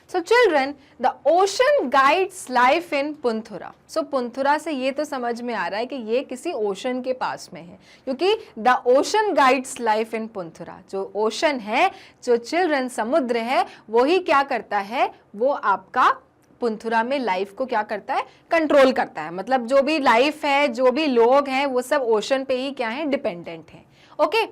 So children, the ocean guides life in पुंथुरा। So पुंथुरा से ये तो समझ में आ रहा है कि ये किसी ओशन के पास में है, क्योंकि the ocean guides life in पुंथुरा। जो ओशन है, जो चिल्ड्रन समुद्र है, वो ही क्या करता है, वो आपका पुंथुरा में लाइफ को क्या करता है, कंट्रोल करता है। मतलब जो भी लाइफ है, जो भी लोग हैं, वो सब ओशन पे ही क्या है, डिपेंडेंट है। Okay,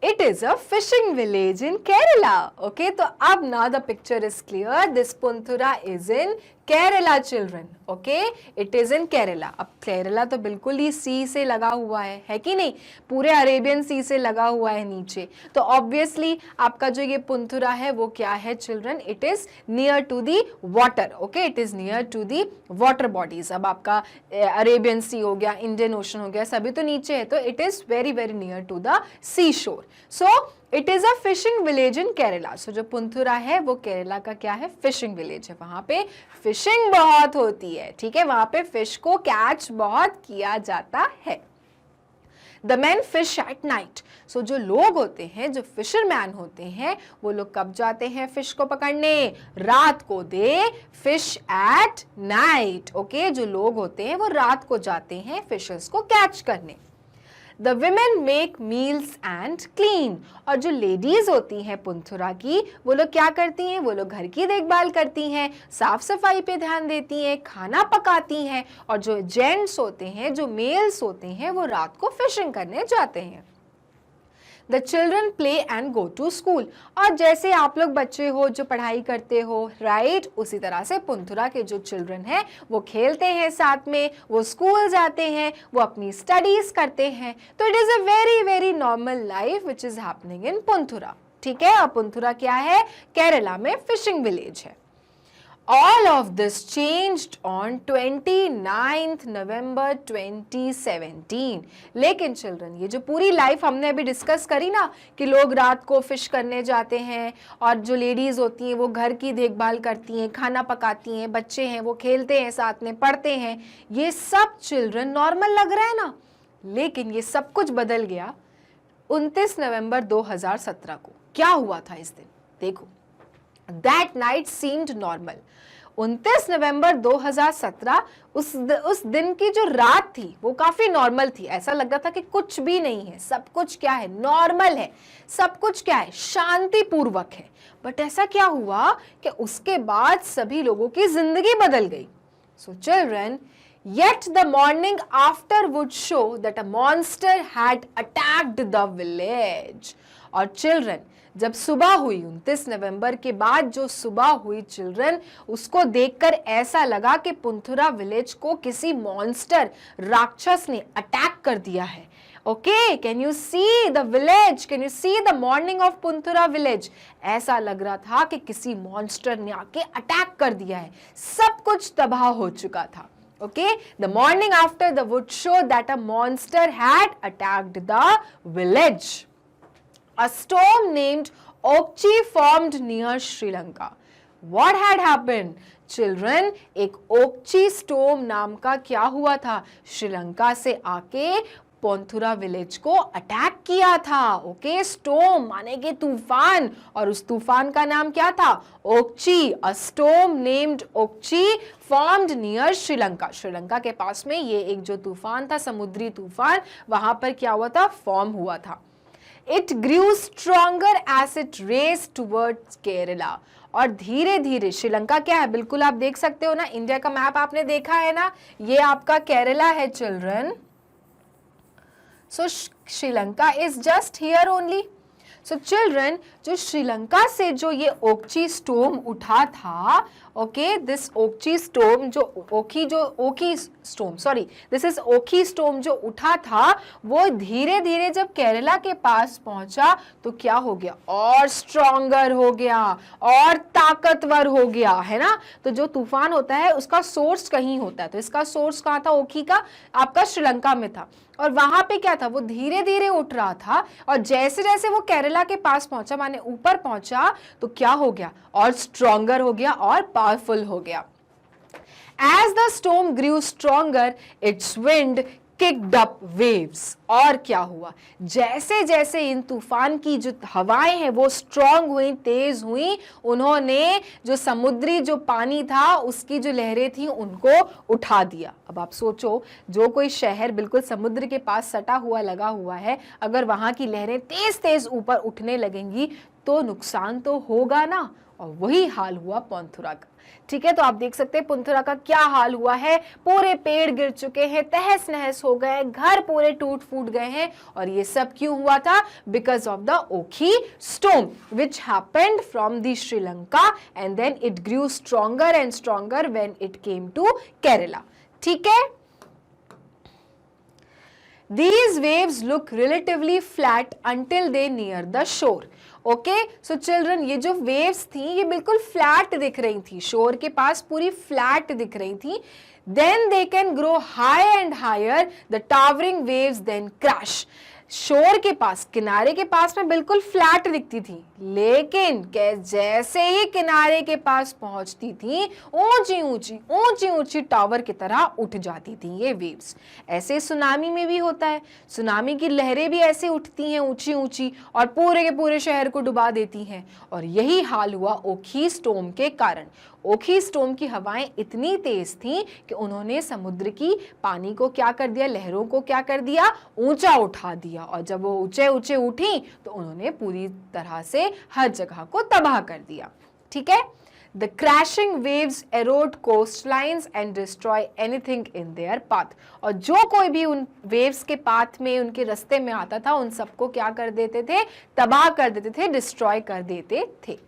It is a fishing village in Kerala. Okay, तो अब now the picture is clear. This Punthura is in Kerala, children. Okay, it is in Kerala. अब केरला तो बिल्कुल ही सी से लगा हुआ है कि नहीं, पूरे अरेबियन सी से लगा हुआ है नीचे। तो ऑब्वियसली आपका जो ये पुंथुरा है वो क्या है children, it is near to the water. Okay, it is near to the water bodies. अब आपका अरेबियन सी हो गया, इंडियन ओशन हो गया, सभी तो नीचे है, तो it is very very near to the sea shore. So it is a fishing village in Kerala. So जो पुंथुरा है वो केरला का क्या है, फिशिंग विलेज है। वहां पे फिशिंग बहुत होती है, ठीक है, वहां पे फिश को कैच बहुत किया जाता है। The man fish at night. So जो लोग होते हैं, जो फिशरमैन होते हैं, वो लोग कब जाते हैं फिश को पकड़ने, रात को। दे फिश एट नाइट। ओके, जो लोग होते हैं वो रात को जाते हैं फिशेस को कैच करने। The women make meals and clean. और जो लेडीज होती हैं पुंथुरा की, वो लोग क्या करती हैं? वो लोग घर की देखभाल करती हैं, साफ सफाई पे ध्यान देती हैं, खाना पकाती हैं। और जो जेंट्स होते हैं, जो मेल्स होते हैं, वो रात को फिशिंग करने जाते हैं। The children play and go to school. और जैसे आप लोग बच्चे हो जो पढ़ाई करते हो, राइट, उसी तरह से पुंथुरा के जो चिल्ड्रन हैं वो खेलते हैं साथ में, वो स्कूल जाते हैं, वो अपनी स्टडीज करते हैं। तो it is a very very normal life which is happening in Poonthura. ठीक है, और पुंथुरा क्या है? केरला में फिशिंग विलेज है। All of this changed on 29th November 2017। लेकिन चिल्ड्रन, ये जो पूरी लाइफ हमने अभी डिस्कस करी ना कि लोग रात को फिश करने जाते हैं और जो लेडीज होती हैं वो घर की देखभाल करती हैं, खाना पकाती हैं, बच्चे हैं वो खेलते हैं साथ में, पढ़ते हैं, ये सब चिल्ड्रन नॉर्मल लग रहा है ना। लेकिन ये सब कुछ बदल गया 29 नवंबर 2017 को। क्या हुआ था इस दिन? देखो, That night seemed normal। 29 नवंबर 2017 उस दिन की जो रात थी वो काफी नॉर्मल थी। ऐसा लग रहा था कि कुछ भी नहीं है, सब कुछ क्या है? नॉर्मल है, सब कुछ क्या है? शांतिपूर्वक है। बट ऐसा क्या हुआ कि उसके बाद सभी लोगों की जिंदगी बदल गई। So children, yet the morning after would show that a monster had attacked the village। और चिल्ड्रन, जब सुबह हुई 29 नवंबर के बाद जो सुबह हुई चिल्ड्रन, उसको देखकर ऐसा लगा कि पुंथुरा विलेज को किसी मॉन्स्टर, राक्षस ने अटैक कर दिया है। Okay, can you see the village? Can you see the morning of Poonthura village? ऐसा लग रहा था कि किसी मॉन्स्टर ने आके अटैक कर दिया है, सब कुछ तबाह हो चुका था। Okay, the morning after the would show that a monster had attacked the village। A storm named Okchi formed near Sri Lanka। What had happened? Children, एक ओक्ची स्टॉर्म नाम का क्या हुआ था? श्रीलंका से आके पुंथुरा विलेज को अटैक किया था। ओके, स्टॉर्म माने कि तूफान, और उस तूफान का नाम क्या था? Ockhi. A storm named Ockhi formed near Sri Lanka. Sri Lanka के पास में ये एक जो तूफान था, समुद्री तूफान, वहां पर क्या हुआ था? फॉर्म हुआ था। It grew stronger as it race towards Kerala. और धीरे धीरे श्रीलंका क्या है? बिल्कुल आप देख सकते हो ना, इंडिया का मैप आपने देखा है ना, ये आपका केरला है children. So Sri Lanka is just here only। So children, जो श्रीलंका से जो ये ओक्ची स्टॉर्म उठा था, ओके, दिस ओक्ची स्टॉर्म जो Ockhi storm, sorry, this is Ockhi storm जो उठा था, वो धीरे धीरे जब केरला के पास पहुंचा तो क्या हो गया? और स्ट्रॉन्गर हो गया, और ताकतवर हो गया, है ना। तो जो तूफान होता है उसका सोर्स कहीं होता है, तो इसका सोर्स कहाँ था? ओकी का, आपका श्रीलंका में था। और वहां पे क्या था? वो धीरे धीरे उठ रहा था, और जैसे जैसे वो केरला के पास पहुंचा, माने ऊपर पहुंचा, तो क्या हो गया? और स्ट्रॉन्गर हो गया और पावरफुल हो गया। As the storm grew stronger, its wind kicked up waves। और क्या हुआ? जैसे जैसे इन तूफान की जो हवाएं हैं वो स्ट्रॉन्ग हुई, तेज हुई, उन्होंने जो समुद्री जो पानी था उसकी जो लहरें थी उनको उठा दिया। अब आप सोचो, जो कोई शहर बिल्कुल समुद्र के पास सटा हुआ लगा हुआ है, अगर वहां की लहरें तेज तेज ऊपर उठने लगेंगी तो नुकसान तो होगा ना। और वही हाल हुआ पुंथुरा का। ठीक है, तो आप देख सकते हैं पुंथुरा का क्या हाल हुआ है। पूरे पेड़ गिर चुके हैं, तहस नहस हो गए, घर पूरे टूट फूट गए हैं। और ये सब क्यों हुआ था? Because of the Ockhi storm which happened from the Sri Lanka and then it grew stronger and stronger when it came to Kerala. ठीक है, These waves look relatively flat until they near the shore। Okay, so children, ये जो waves थी ये बिल्कुल flat दिख रही थी, शोर के पास पूरी फ्लैट दिख रही थी। Then they can grow higher and higher, the towering waves then crash। शोर के पास, किनारे के पास में बिल्कुल फ्लैट दिखती थी, लेकिन जैसे ही किनारे के पास पहुंचती थी, ऊंची ऊंची ऊंची ऊंची टावर की तरह उठ जाती थी ये वेव्स। ऐसे सुनामी में भी होता है, सुनामी की लहरें भी ऐसे उठती हैं ऊंची ऊंची और पूरे के पूरे शहर को डुबा देती हैं। और यही हाल हुआ ओखी स्टॉर्म के कारण। ओखी स्टॉर्म की हवाएं इतनी तेज थीं कि उन्होंने समुद्र की पानी को क्या कर दिया, लहरों को क्या कर दिया, ऊंचा उठा दिया। और जब वो ऊंचे ऊंचे उठी तो उन्होंने पूरी तरह से हर जगह को तबाह कर दिया। ठीक है। The crashing waves erode coastlines and destroy anything in their path। और जो कोई भी उन वेव्स के पाथ में, उनके रास्ते में आता था, उन सबको क्या कर देते थे, तबाह कर देते थे, डिस्ट्रॉय कर देते थे।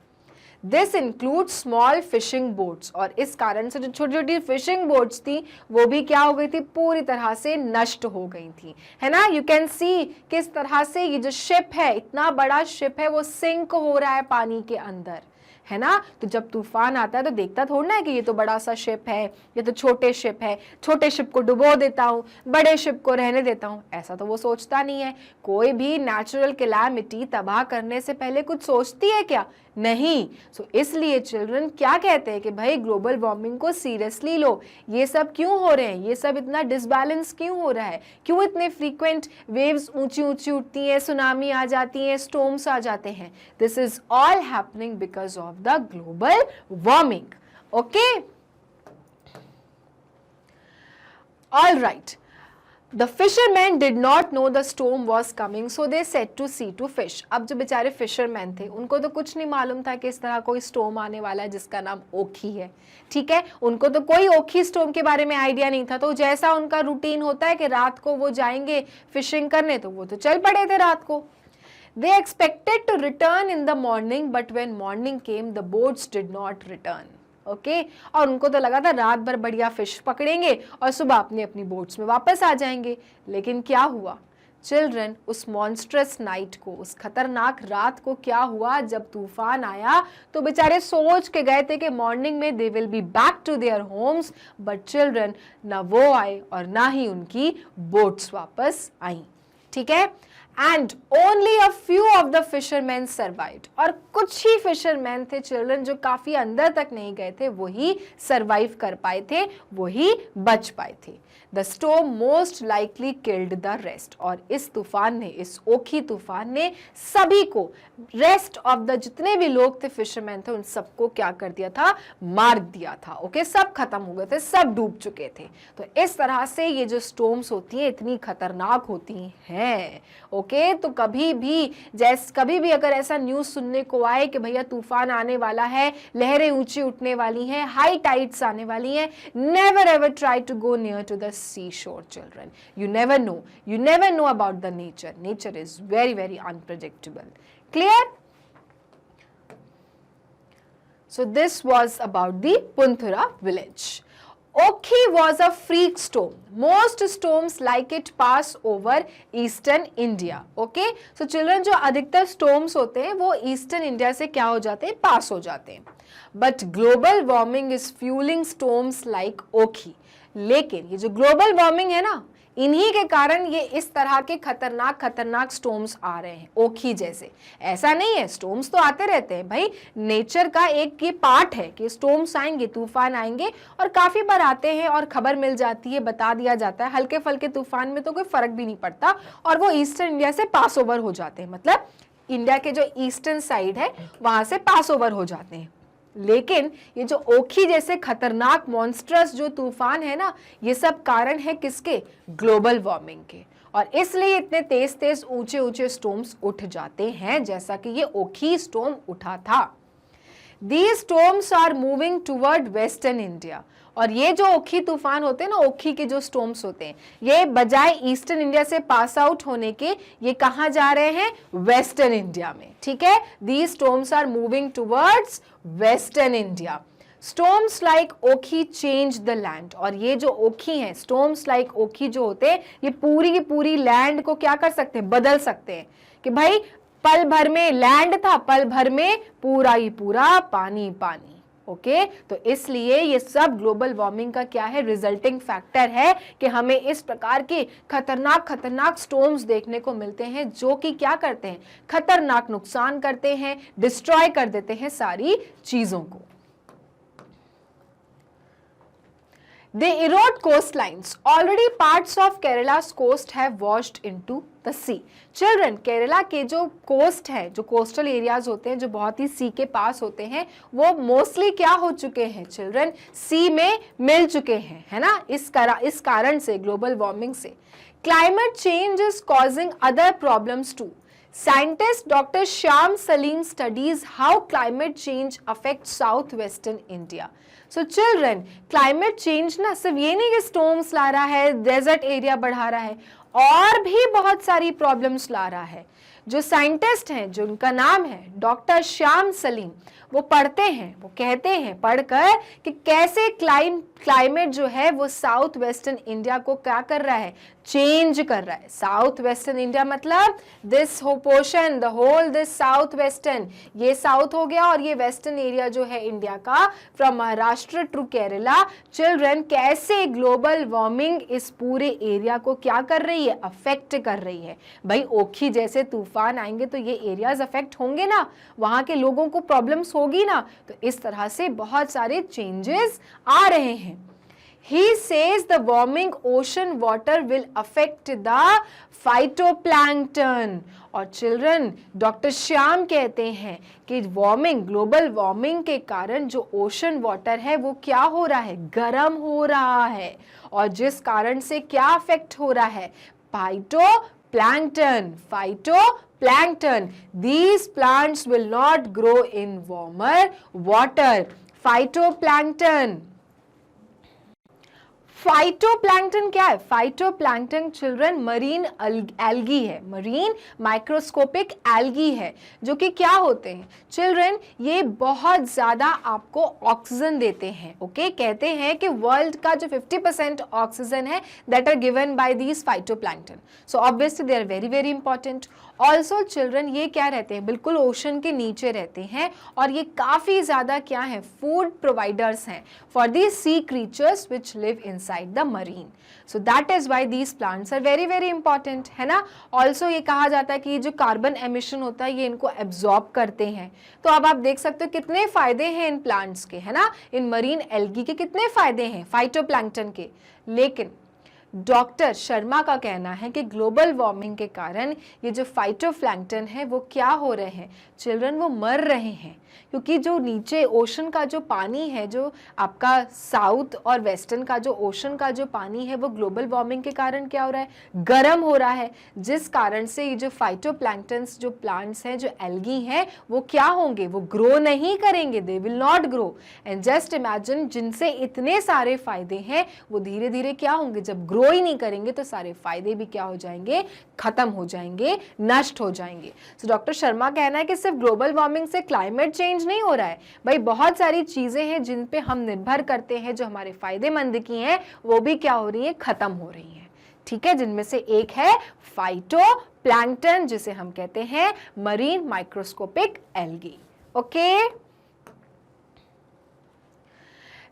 This includes small fishing boats। और इस कारण से जो छोटी छोटी फिशिंग बोट्स थी वो भी क्या हो गई थी, पूरी तरह से नष्ट हो गई थी, है ना। यू कैन सी किस तरह से ये जो शिप है, इतना बड़ा शिप है, वो सिंक हो रहा है पानी के अंदर, है ना। तो जब तूफान आता है तो देखता थोड़ा ना है कि ये तो बड़ा सा शिप है, ये तो छोटे शिप है, छोटे शिप को डुबो देता हूँ, बड़े शिप को रहने देता हूँ, ऐसा तो वो सोचता नहीं है। कोई भी नेचुरल कैलामिटी तबाह करने से पहले कुछ सोचती है क्या, नहीं। सो इसलिए चिल्ड्रन क्या कहते हैं कि भाई ग्लोबल वार्मिंग को सीरियसली लो, ये सब क्यों हो रहे हैं, ये सब इतना डिसबैलेंस क्यों हो रहा है, क्यों इतने फ्रीक्वेंट वेव्स ऊंची ऊंची उठती हैं, सुनामी आ जाती है, स्टॉर्म्स आ जाते हैं। This is all happening because of the global warming. Okay, all right. The fishermen did not know the storm was coming, so they set to sea to fish। अब जो बेचारे फिशरमैन थे उनको तो कुछ नहीं मालूम था कि इस तरह कोई स्टॉर्म आने वाला है जिसका नाम ओखी है। ठीक है, उनको तो कोई ओखी स्टॉर्म के बारे में आइडिया नहीं था। तो जैसा उनका रूटीन होता है कि रात को वो जाएंगे फिशिंग करने, तो वो तो चल पड़े थे रात को। They expected to return in the morning, but when morning came, the boats did not return। Okay और उनको तो लगा था रात भर बढ़िया फिश पकड़ेंगे और सुबह अपनी अपनी बोट्स में वापस आ जाएंगे। लेकिन क्या हुआ चिल्ड्रन, उस मॉन्स्ट्रस नाइट को, उस खतरनाक रात को क्या हुआ, जब तूफान आया तो बेचारे सोच के गए थे कि मॉर्निंग में they will be back to their homes, but children ना वो आए और ना ही उनकी बोट्स वापस आई। ठीक है, and only a few of the fisherman survived. और कुछ ही फिशरमैन थे चिल्ड्रन जो काफी अंदर तक नहीं गए थे, वही सर्वाइव कर पाए थे, वही बच पाए थे। The storm most likely killed the rest. और इस तूफान ने, इस ओखी तूफान ने सभी को, रेस्ट ऑफ द जितने भी लोग थे फिशरमैन थे, उन सबको क्या कर दिया था, मार दिया था। ओके, सब खत्म हो गए थे, सब डूब चुके थे। तो इस तरह से ये जो स्टॉर्म्स होती हैं इतनी खतरनाक होती हैं। ओके, तो कभी भी अगर ऐसा न्यूज सुनने को आए कि भैया तूफान आने वाला है, लहरें ऊंची उठने वाली हैं, हाई टाइड्स आने वाली हैं, never ever try to go near to the sea shore children. You never know about the nature. Nature is very very unpredictable. Clear? So this was about the Punthura village. Okhi was a freak storm. Most storms like it pass over eastern India. Okay? So children, जो अधिकतर storms होते हैं वो eastern India से क्या हो जाते हैं, पास हो जाते हैं। But global warming is fueling storms like Okhi. लेकिन ये जो ग्लोबल वार्मिंग है ना, इन्हीं के कारण ये इस तरह के खतरनाक स्टॉर्म्स आ रहे हैं, ओखी जैसे। ऐसा नहीं है, स्टॉर्म्स तो आते रहते हैं भाई, नेचर का एक ये पार्ट है कि स्टॉर्म्स आएंगे, तूफान आएंगे, और काफी बार आते हैं और खबर मिल जाती है, बता दिया जाता है। हल्के फल्के तूफान में तो कोई फर्क भी नहीं पड़ता और वो ईस्टर्न इंडिया से पास ओवर हो जाते हैं, मतलब इंडिया के जो ईस्टर्न साइड है वहां से पास ओवर हो जाते हैं। लेकिन ये जो ओखी जैसे खतरनाक मॉन्स्ट्रस जो तूफान है ना, ये सब कारण है किसके, ग्लोबल वार्मिंग के। और इसलिए इतने तेज तेज ऊंचे ऊंचे स्टॉर्म्स उठ जाते हैं, जैसा कि ये ओखी स्टॉर्म उठा था। These storms are moving toward western India। और ये जो ओखी तूफान होते हैं ना, ओखी के जो स्टॉर्म्स होते हैं, ये बजाय ईस्टर्न इंडिया से पास आउट होने के ये कहाँ जा रहे हैं, वेस्टर्न इंडिया में। ठीक है, These storms are moving towards western India। Storms like ओखी change the land। और ये जो ओखी हैं, storms like ओखी जो होते हैं, ये पूरी की पूरी लैंड को क्या कर सकते हैं, बदल सकते हैं। कि भाई पल भर में लैंड था, पल भर में पूरा ही पूरा पानी पानी। ओके, तो इसलिए ये सब ग्लोबल वार्मिंग का क्या है, रिजल्टिंग फैक्टर है कि हमें इस प्रकार के खतरनाक स्टॉर्म्स देखने को मिलते हैं जो कि क्या करते हैं, खतरनाक नुकसान करते हैं, डिस्ट्रॉय कर देते हैं सारी चीजों को। They erode coastlines. Already parts of Kerala's coast have washed into the sea. Children, Kerala के जो कोस्ट है, जो कोस्टल एरियाज होते हैं, जो बहुत ही सी के पास होते हैं, वो मोस्टली क्या हो चुके हैं चिल्ड्रन, सी में मिल चुके हैं, है ना, इस कारण से, ग्लोबल वार्मिंग से. Climate change is causing other problems too. Scientist Dr. Shyam Salim studies how climate change affects southwestern India. So children, climate change ना सिर्फ ये नहीं कि storms ला रहा है, desert area बढ़ा रहा है, और भी बहुत सारी problems ला रहा है. जो साइंटिस्ट हैं, जो उनका नाम है डॉक्टर श्याम सलीम, वो पढ़ते हैं, वो कहते हैं पढ़कर कि कैसे क्लाइमेट जो है वो साउथ वेस्टर्न इंडिया को क्या कर रहा है, चेंज कर रहा है. साउथ वेस्टर्न इंडिया मतलब दिस हो portion, the whole this south western, ये साउथ हो गया और ये वेस्टर्न एरिया जो है इंडिया का, from Maharashtra to Kerala. Children, कैसे ग्लोबल वार्मिंग इस पूरे एरिया को क्या कर रही है, अफेक्ट कर रही है. भाई ओखी जैसे तूफान आएंगे तो ये एरियाज अफेक्ट होंगे ना, वहां के लोगों को प्रॉब्लम्स होगी ना. तो इस तरह से बहुत सारे चेंजेस आ रहे हैं. He says the warming ocean water will affect the phytoplankton. और चिल्ड्रन, डॉक्टर श्याम कहते हैं कि वार्मिंग, ग्लोबल वार्मिंग के कारण जो ओशन वाटर है वो क्या हो रहा है, गर्म हो रहा है, और जिस कारण से क्या अफेक्ट हो रहा है, phytoplankton. These plants will not grow in warmer water. Phytoplankton क्या है? फाइटोप्लैंक्टन चिल्ड्रन मरीन एल्गी है, मरीन माइक्रोस्कोपिक एल्गी है, जो कि क्या होते हैं चिल्ड्रन, ये बहुत ज़्यादा आपको ऑक्सीजन देते हैं. ओके, कहते हैं कि वर्ल्ड का जो 50% ऑक्सीजन है that are given by these phytoplankton. So obviously they are very very important. Also children, ये क्या रहते हैं, बिल्कुल ओशन के नीचे रहते हैं, और ये काफ़ी ज़्यादा क्या है, फूड प्रोवाइडर्स हैं for these sea creatures which live inside the marine. So that is why these plants are very very important, है ना. ऑल्सो ये कहा जाता है कि ये जो कार्बन एमिशन होता है ये इनको एब्जॉर्ब करते हैं. तो अब आप देख सकते हो कितने फायदे हैं इन प्लांट्स के, है ना, इन मरीन एल्गी के कितने फायदे हैं फाइटोप्लैंक्टन के. लेकिन डॉक्टर शर्मा का कहना है कि ग्लोबल वार्मिंग के कारण ये जो फाइटोप्लैंक्टन है वो क्या हो रहे हैं चिल्ड्रन, वो मर रहे हैं, क्योंकि जो नीचे ओशन का जो पानी है, जो आपका साउथ और वेस्टर्न का जो ओशन का जो पानी है वो ग्लोबल वार्मिंग के कारण क्या हो रहा है, गर्म हो रहा है, जिस कारण से ये जो फाइटोप्लैंक्टन्स जो प्लांट्स हैं, जो एल्गी हैं, वो क्या होंगे, वो ग्रो नहीं करेंगे, they will not grow. And just imagine, जिनसे इतने सारे फायदे हैं वो धीरे धीरे क्या होंगे, जब ग्रो ही नहीं करेंगे तो सारे फायदे भी क्या हो जाएंगे, खत्म हो जाएंगे, नष्ट हो जाएंगे. सो डॉक्टर शर्मा कहना है कि सिर्फ ग्लोबल वार्मिंग से क्लाइमेट चेंज नहीं हो रहा है भाई, बहुत सारी चीजें हैं जिन पे हम निर्भर करते हैं, जो हमारे फायदेमंद की हैं, वो भी क्या हो रही है, खत्म हो रही हैं. ठीक है, जिनमें से एक है फाइटोप्लैंक्टन, जिसे हम कहते हैं marine microscopic algae. Okay,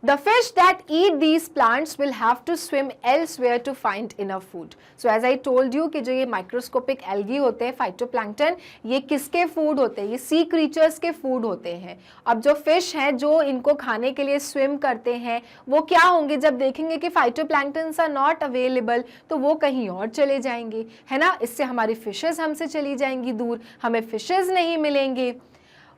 The fish that eat these plants will have to swim elsewhere to find enough food. So as I told you कि जो ये microscopic algae होते हैं, phytoplankton, ये किसके food होते हैं, ये sea creatures के food होते हैं. अब जो fish हैं जो इनको खाने के लिए swim करते हैं, वो क्या होंगे, जब देखेंगे कि phytoplanktons are not available, तो वो कहीं और चले जाएंगे, है ना. इससे हमारी fishes हमसे चली जाएंगी दूर, हमें fishes नहीं मिलेंगे.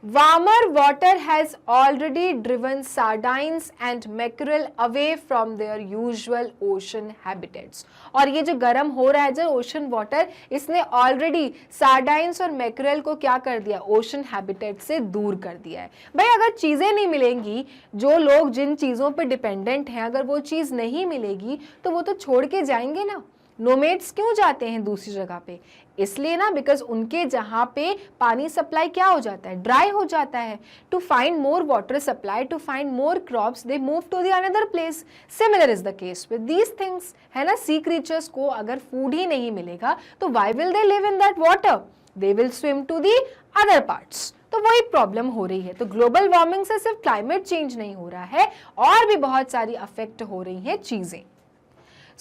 Warmer water has already driven sardines and mackerel away from their usual ocean habitats. और ये जो गर्म हो रहा है जो ओशन वाटर, इसने ऑलरेडी सार्डाइंस और मैकरेल को क्या कर दिया, ओशन हैबिटेट से दूर कर दिया है. भाई अगर चीज़ें नहीं मिलेंगी, जो लोग जिन चीज़ों पे डिपेंडेंट हैं, अगर वो चीज़ नहीं मिलेगी तो वो तो छोड़ के जाएंगे ना. नोमेड्स क्यों जाते हैं दूसरी जगह पे, इसलिए ना, बिकॉज उनके जहाँ पे पानी सप्लाई क्या हो जाता है, ड्राई हो जाता है. To find more water supply, to find more crops, they move to the another place. Similar is the case with these things, है ना. सी क्रीचर्स को अगर फूड ही नहीं मिलेगा तो why will they live in that water, they will swim to the other parts. तो वही problem हो रही है. तो ग्लोबल वार्मिंग से सिर्फ क्लाइमेट चेंज नहीं हो रहा है, और भी बहुत सारी अफेक्ट हो रही हैं चीजें.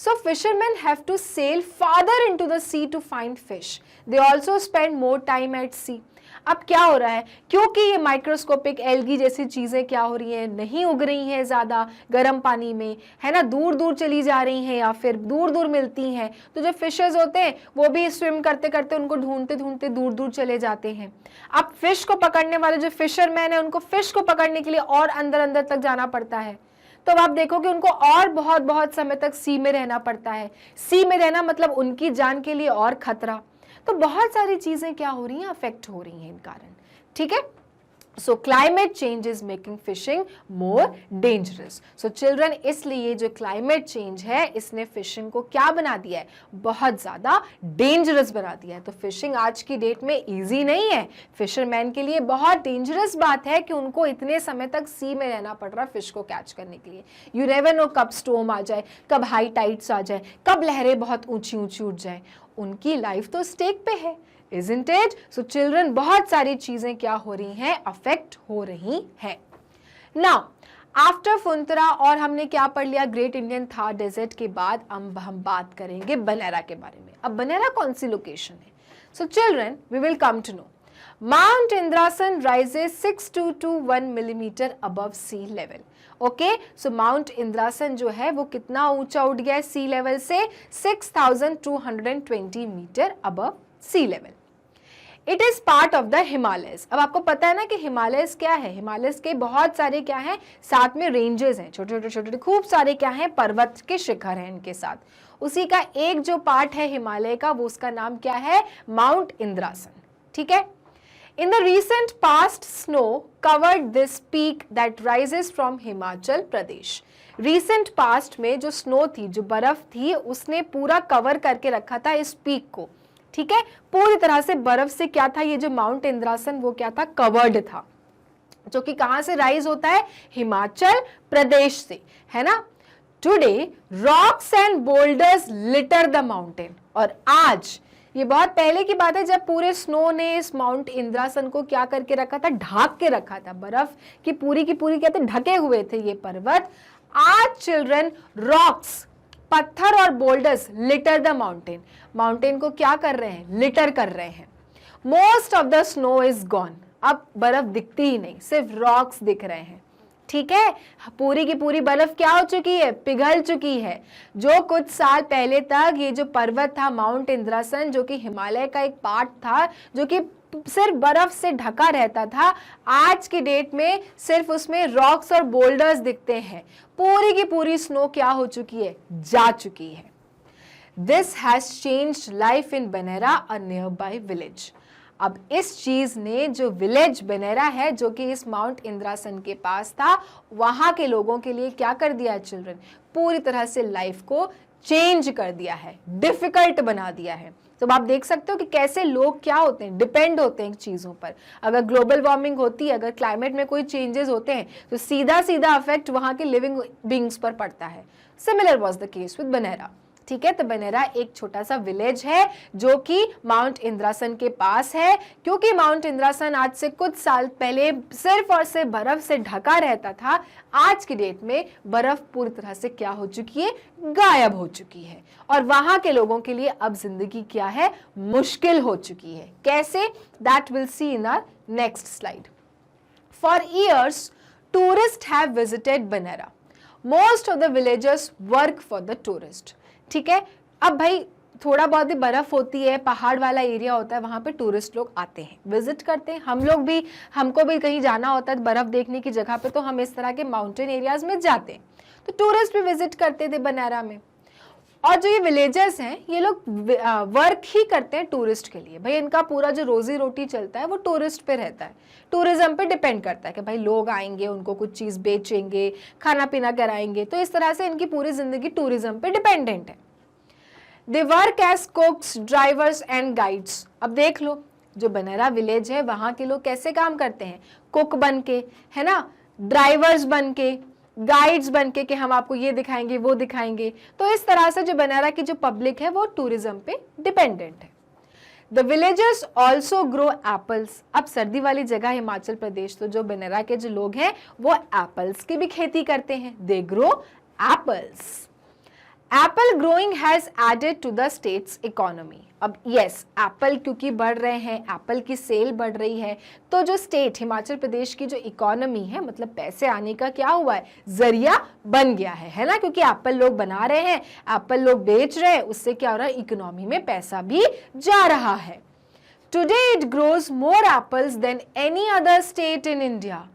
So fishermen have to sail farther into the sea to find fish. They also spend more time at sea. अब क्या हो रहा है, क्योंकि ये माइक्रोस्कोपिक एल्गी जैसी चीज़ें क्या हो रही हैं, नहीं उग रही हैं ज़्यादा गर्म पानी में, है ना, दूर दूर चली जा रही हैं या फिर दूर दूर मिलती हैं, तो जो फिशेज होते हैं वो भी स्विम करते करते उनको ढूंढते ढूंढते दूर दूर चले जाते हैं। अब फिश को पकड़ने वाले जो फिशरमैन है उनको फिश को पकड़ने के लिए और अंदर अंदर तक जाना पड़ता है। तो अब आप देखो कि उनको और बहुत बहुत समय तक सी में रहना पड़ता है। सी में रहना मतलब उनकी जान के लिए और खतरा। तो बहुत सारी चीजें क्या हो रही हैं, अफेक्ट हो रही हैं इन कारण। ठीक है, सो climate change is making fishing more dangerous. So children, इसलिए जो क्लाइमेट चेंज है इसने फिशिंग को क्या बना दिया है, बहुत ज्यादा डेंजरस बना दिया है। तो फिशिंग आज की डेट में इजी नहीं है, फिशरमैन के लिए बहुत डेंजरस बात है कि उनको इतने समय तक सी में रहना पड़ रहा है फिश को कैच करने के लिए। यू नेवर नो कब स्टॉर्म आ जाए, कब हाई टाइड्स आ जाए, कब लहरें बहुत ऊंची ऊंची उठ जाए, उनकी लाइफ तो स्टेक पे है, isn't it? So children, बहुत सारी चीजें क्या हो रही हैं, अफेक्ट हो रही हैं। Now, आफ्टर फुंतरा और हमने क्या पढ़ लिया, ग्रेट इंडियन थार डेजर्ट के बाद हम बात करेंगे बनेरा के बारे में। अब बनेरा कौन सी लोकेशन है? So children, we will come to know. Mount Indrasan rises 6221 millimeter above sea level. Okay, so Mount Indrasan जो है वो कितना ऊंचा उठ गया है सी लेवल से, 6220 metre above sea level. It is part of the Himalayas. अब आपको पता है ना कि हिमालयस क्या है, हिमालयस के बहुत सारे क्या हैं, साथ में रेंजेस हैं, छोटे छोटे छोटे खूब सारे क्या हैं, पर्वत के शिखर हैं इनके साथ। उसी का एक जो पार्ट है हिमालय का, वो उसका नाम क्या है, माउंट इंद्रासन। ठीक है, in the recent past snow covered this peak that rises from Himachal Pradesh. recent past में जो स्नो थी, जो बर्फ थी, उसने पूरा कवर करके रखा था इस पीक को। ठीक है, पूरी तरह से बर्फ से क्या था, ये जो माउंट इंद्रासन वो क्या था, कवर्ड था, जो कि कहां से राइज होता है, हिमाचल प्रदेश से, है ना। Today rocks and boulders litre the mountain. और आज, ये बहुत पहले की बात है जब पूरे स्नो ने इस माउंट इंद्रासन को क्या करके रखा था, ढाक के रखा था, बर्फ की पूरी कहते ढके हुए थे ये पर्वत। आज चिल्ड्रन, रॉक्स, पत्थर और boulders litre the mountain, mountain को क्या कर रहे हैं, लिटर कर रहे हैं। Most of the snow is gone, अब बर्फ दिखती ही नहीं, सिर्फ रॉक्स दिख रहे हैं। ठीक है, पूरी की पूरी बर्फ क्या हो चुकी है, पिघल चुकी है। जो कुछ साल पहले तक ये जो पर्वत था माउंट इंद्रासन, जो कि हिमालय का एक पार्ट था, जो कि सिर्फ बर्फ से ढका रहता था, आज की डेट में सिर्फ उसमें रॉक्स और बोल्डर्स दिखते हैं। पूरी की पूरी स्नो क्या हो चुकी है, जा चुकी है। This has changed life in Banera, a near by village. अब इस चीज ने जो विलेज बनेरा है, जो कि इस माउंट इंद्रासन के पास था, वहां के लोगों के लिए क्या कर दिया है चिल्ड्रन, पूरी तरह से लाइफ को चेंज कर दिया है, डिफिकल्ट बना दिया है। तो आप देख सकते हो कि कैसे लोग क्या होते हैं, डिपेंड होते हैं चीजों पर। अगर ग्लोबल वार्मिंग होती है, अगर क्लाइमेट में कोई चेंजेस होते हैं, तो सीधा सीधा इफेक्ट वहां के लिविंग बींग्स पर पड़ता है। Similar was the case with Banera. ठीक है, तो बनेरा एक छोटा सा विलेज है जो कि माउंट इंद्रासन के पास है। क्योंकि माउंट इंद्रासन आज से कुछ साल पहले सिर्फ और सिर्फ बर्फ से ढका रहता था, आज की डेट में बर्फ पूरी तरह से क्या हो चुकी है, गायब हो चुकी है। और वहां के लोगों के लिए अब जिंदगी क्या है, मुश्किल हो चुकी है। कैसे, that will see in our next slide. For years tourist have visited Banera. Most of the villagers work for the tourist. ठीक है, अब भाई थोड़ा बहुत ही बर्फ होती है, पहाड़ वाला एरिया होता है, वहां पे टूरिस्ट लोग आते हैं, विजिट करते हैं। हम लोग भी, हमको भी कहीं जाना होता है बर्फ देखने की जगह पे, तो हम इस तरह के माउंटेन एरियाज में जाते हैं। तो टूरिस्ट भी विजिट करते थे बनेरा में। और जो ये विलेजर्स हैं, ये लोग वर्क ही करते हैं टूरिस्ट के लिए। भाई इनका पूरा जो रोजी रोटी चलता है वो टूरिस्ट पे रहता है, टूरिज्म पे डिपेंड करता है कि भाई लोग आएंगे, उनको कुछ चीज़ बेचेंगे, खाना पीना कराएंगे। तो इस तरह से इनकी पूरी जिंदगी टूरिज्म पे डिपेंडेंट है। They work as cooks, drivers and guides. अब देख लो, जो बनेरा विलेज है वहाँ के लोग कैसे काम करते हैं, कुक बन के, है ना, ड्राइवर्स बन के, गाइड्स बन के कि हम आपको ये दिखाएंगे वो दिखाएंगे। तो इस तरह से जो बनेरा की जो पब्लिक है वो टूरिज्म पे डिपेंडेंट है। The villagers also grow apples. अब सर्दी वाली जगह हिमाचल प्रदेश, तो जो बनेरा के जो लोग हैं वो एप्पल्स की भी खेती करते हैं। They grow apples. Apple growing has added to the state's economy. अब यस, एप्पल क्योंकि बढ़ रहे हैं, एप्पल की सेल बढ़ रही है, तो जो स्टेट हिमाचल प्रदेश की जो इकोनॉमी है, मतलब पैसे आने का क्या हुआ है, जरिया बन गया है ना, क्योंकि एप्पल लोग बना रहे हैं, एप्पल लोग बेच रहे हैं, उससे क्या हो रहा है, इकोनॉमी में पैसा भी जा रहा है। Today it grows more apples than any other state in India.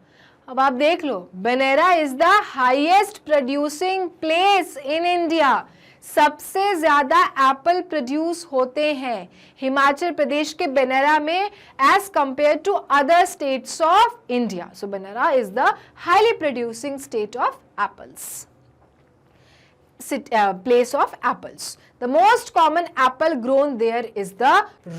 अब आप देख लो, Banera is the highest producing place in India. सबसे ज्यादा एप्पल प्रोड्यूस होते हैं हिमाचल प्रदेश के बनेरा में as compare to other states of India. So Banera is the highly producing state of apples, place of apples. The most common apple grown there is the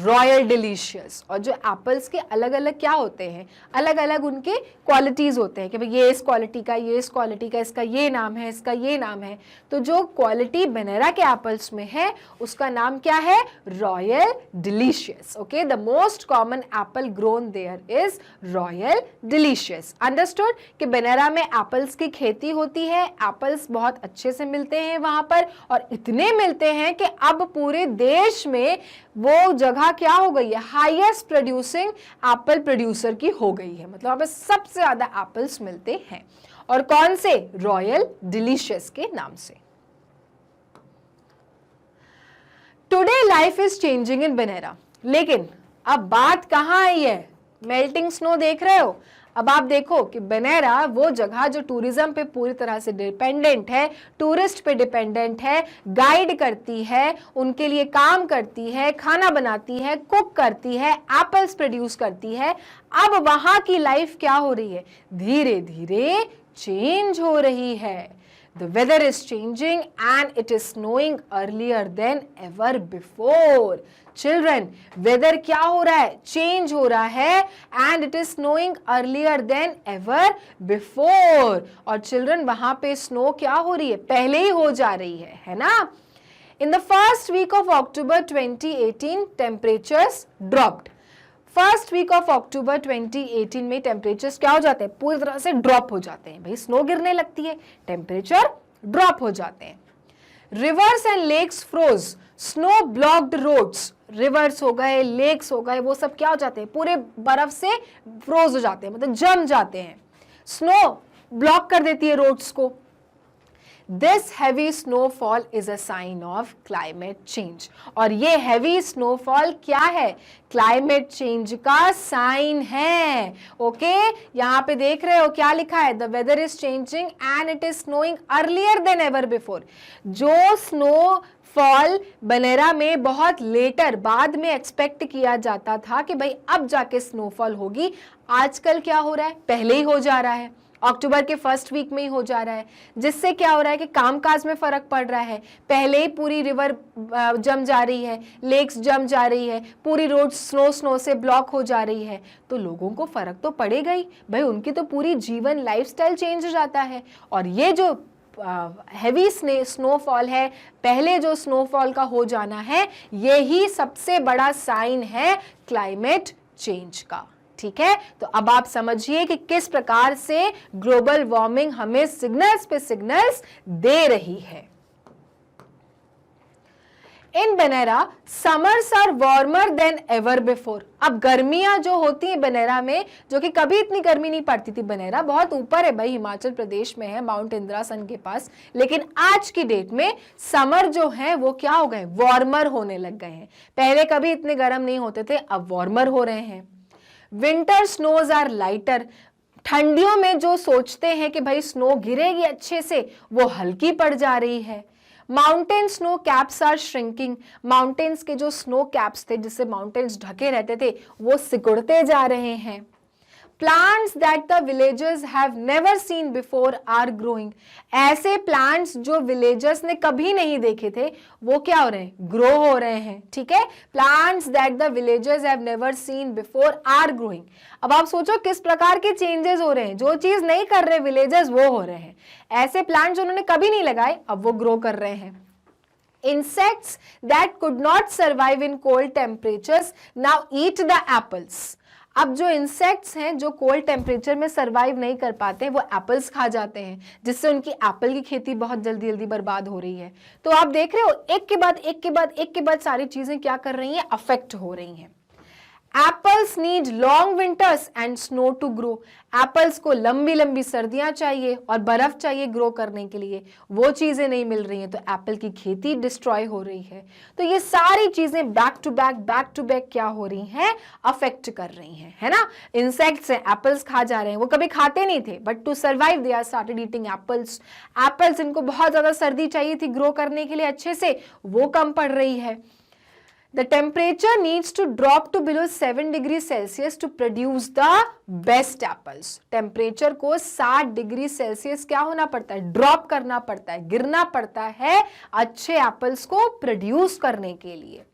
Royal Delicious. और जो apples के अलग अलग क्या होते हैं, अलग अलग उनके क्वालिटीज होते हैं कि भाई ये इस क्वालिटी का, ये इस क्वालिटी का, इसका ये नाम है, इसका ये नाम है। तो जो क्वालिटी बनेरा के एप्पल्स में है उसका नाम क्या है, royal delicious. Okay, the most common apple grown there is royal delicious. Understood कि बनेरा में एप्पल्स की खेती होती है, एप्पल्स बहुत अच्छे से मिलते हैं वहां पर, और इतने मिलते हैं कि अब पूरे देश में वो जगह क्या हो गई है, हाईएस्ट प्रोड्यूसिंग एप्पल प्रोड्यूसर की हो गई है। मतलब वहां पे सबसे ज्यादा एप्पल्स मिलते हैं, और कौन से, रॉयल डिलीशियस के नाम से। Today life is changing in Banera. लेकिन अब बात कहां आई है, मेल्टिंग स्नो देख रहे हो। अब आप देखो कि बनेरा वो जगह जो टूरिज्म पे पूरी तरह से डिपेंडेंट है, टूरिस्ट पे डिपेंडेंट है, गाइड करती है, उनके लिए काम करती है, खाना बनाती है, कुक करती है, एप्पल्स प्रोड्यूस करती है। अब वहां की लाइफ क्या हो रही है, धीरे धीरे चेंज हो रही है। The weather is changing and it is snowing earlier than ever before. Children, weather क्या हो रहा है, चेंज हो रहा है, and it is snowing earlier than ever before. और children वहां पे snow क्या हो रही है, पहले ही हो जा रही है ना। In the first week of October 2018, temperatures dropped. First week of October 2018 में टेम्परेचर्स क्या हो जाते हैं, पूरी तरह से ड्रॉप हो जाते हैं। भाई स्नो गिरने लगती है, टेम्परेचर ड्रॉप हो जाते हैं। Rivers and lakes froze, snow blocked roads. Rivers हो गए, लेक्स हो गए, वो सब क्या हो जाते हैं, पूरे बर्फ से फ्रोज हो जाते हैं, मतलब जम जाते हैं। स्नो ब्लॉक कर देती है रोड्स को। This heavy snowfall is a sign of climate change. और ये heavy snowfall क्या है, climate change का साइन है। ओके, यहाँ पे देख रहे हो क्या लिखा है, the weather is changing and it is snowing earlier than ever before. जो स्नोफॉल बनेरा में बहुत लेटर, बाद में एक्सपेक्ट किया जाता था कि भाई अब जाके स्नोफॉल होगी, आजकल क्या हो रहा है, पहले ही हो जा रहा है, अक्टूबर के फर्स्ट वीक में ही हो जा रहा है। जिससे क्या हो रहा है कि कामकाज में फर्क पड़ रहा है। पहले ही पूरी रिवर जम जा रही है, लेक्स जम जा रही है, पूरी रोड स्नो से ब्लॉक हो जा रही है, तो लोगों को फर्क तो पड़ेगा ही भाई, उनकी तो पूरी जीवन लाइफस्टाइल चेंज हो जाता है। और ये जो हैवी स्नोफॉल है, पहले जो स्नोफॉल का हो जाना है, यही सबसे बड़ा साइन है क्लाइमेट चेंज का। ठीक है, तो अब आप समझिए कि किस प्रकार से ग्लोबल वार्मिंग हमें सिग्नल्स पे सिग्नल्स दे रही है। In Banera summers are warmer than ever before. अब गर्मियां जो होती हैं बनेरा में, जो कि कभी इतनी गर्मी नहीं पड़ती थी, बनेरा बहुत ऊपर है भाई, हिमाचल प्रदेश में है, माउंट इंद्रासन के पास, लेकिन आज की डेट में समर जो है वो क्या हो गए, वार्मर होने लग गए हैं। पहले कभी इतने गर्म नहीं होते थे, अब वार्मर हो रहे हैं। Winter snows are lighter. ठंडियों में जो सोचते हैं कि भाई स्नो गिरेगी अच्छे से, वो हल्की पड़ जा रही है। Mountain snow caps are shrinking. Mountains के जो स्नो कैप्स थे जिससे माउंटेन्स ढके रहते थे, वो सिकुड़ते जा रहे हैं। Plants that the villagers have never seen before are growing. ऐसे प्लांट्स जो विलेजर्स ने कभी नहीं देखे थे, वो क्या हो रहे हैं, ग्रो हो रहे हैं। ठीक है, plants that the villagers have never seen before are growing. अब आप सोचो किस प्रकार के चेंजेस हो रहे हैं, जो चीज नहीं कर रहे विलेजर्स वो हो रहे हैं। ऐसे प्लांट्स उन्होंने कभी नहीं लगाए, अब वो ग्रो कर रहे हैं। Insects that could not survive in cold temperatures now eat the apples. अब जो इंसेक्ट्स हैं जो कोल्ड टेम्परेचर में सरवाइव नहीं कर पाते हैं वो एप्पल्स खा जाते हैं, जिससे उनकी एप्पल की खेती बहुत जल्दी जल्दी बर्बाद हो रही है। तो आप देख रहे हो एक के बाद एक के बाद एक के बाद सारी चीजें क्या कर रही हैं, अफेक्ट हो रही हैं। Apples need long winters and snow to grow. Apples को लंबी लंबी सर्दियां चाहिए और बर्फ चाहिए ग्रो करने के लिए, वो चीजें नहीं मिल रही हैं, तो एप्पल की खेती डिस्ट्रॉय हो रही है। तो ये सारी चीजें बैक टू बैक क्या हो रही हैं, अफेक्ट कर रही हैं, है ना। इंसेक्ट्स हैं, एप्पल्स खा जा रहे हैं, वो कभी खाते नहीं थे, but to survive they are started eating apples. Apples इनको बहुत ज्यादा सर्दी चाहिए थी ग्रो करने के लिए अच्छे से, वो कम पड़ रही है। The temperature needs to drop to below 7 degree Celsius to produce the best apples. Temperature को 60 डिग्री सेल्सियस क्या होना पड़ता है, ड्रॉप करना पड़ता है, गिरना पड़ता है अच्छे एप्पल्स को प्रोड्यूस करने के लिए।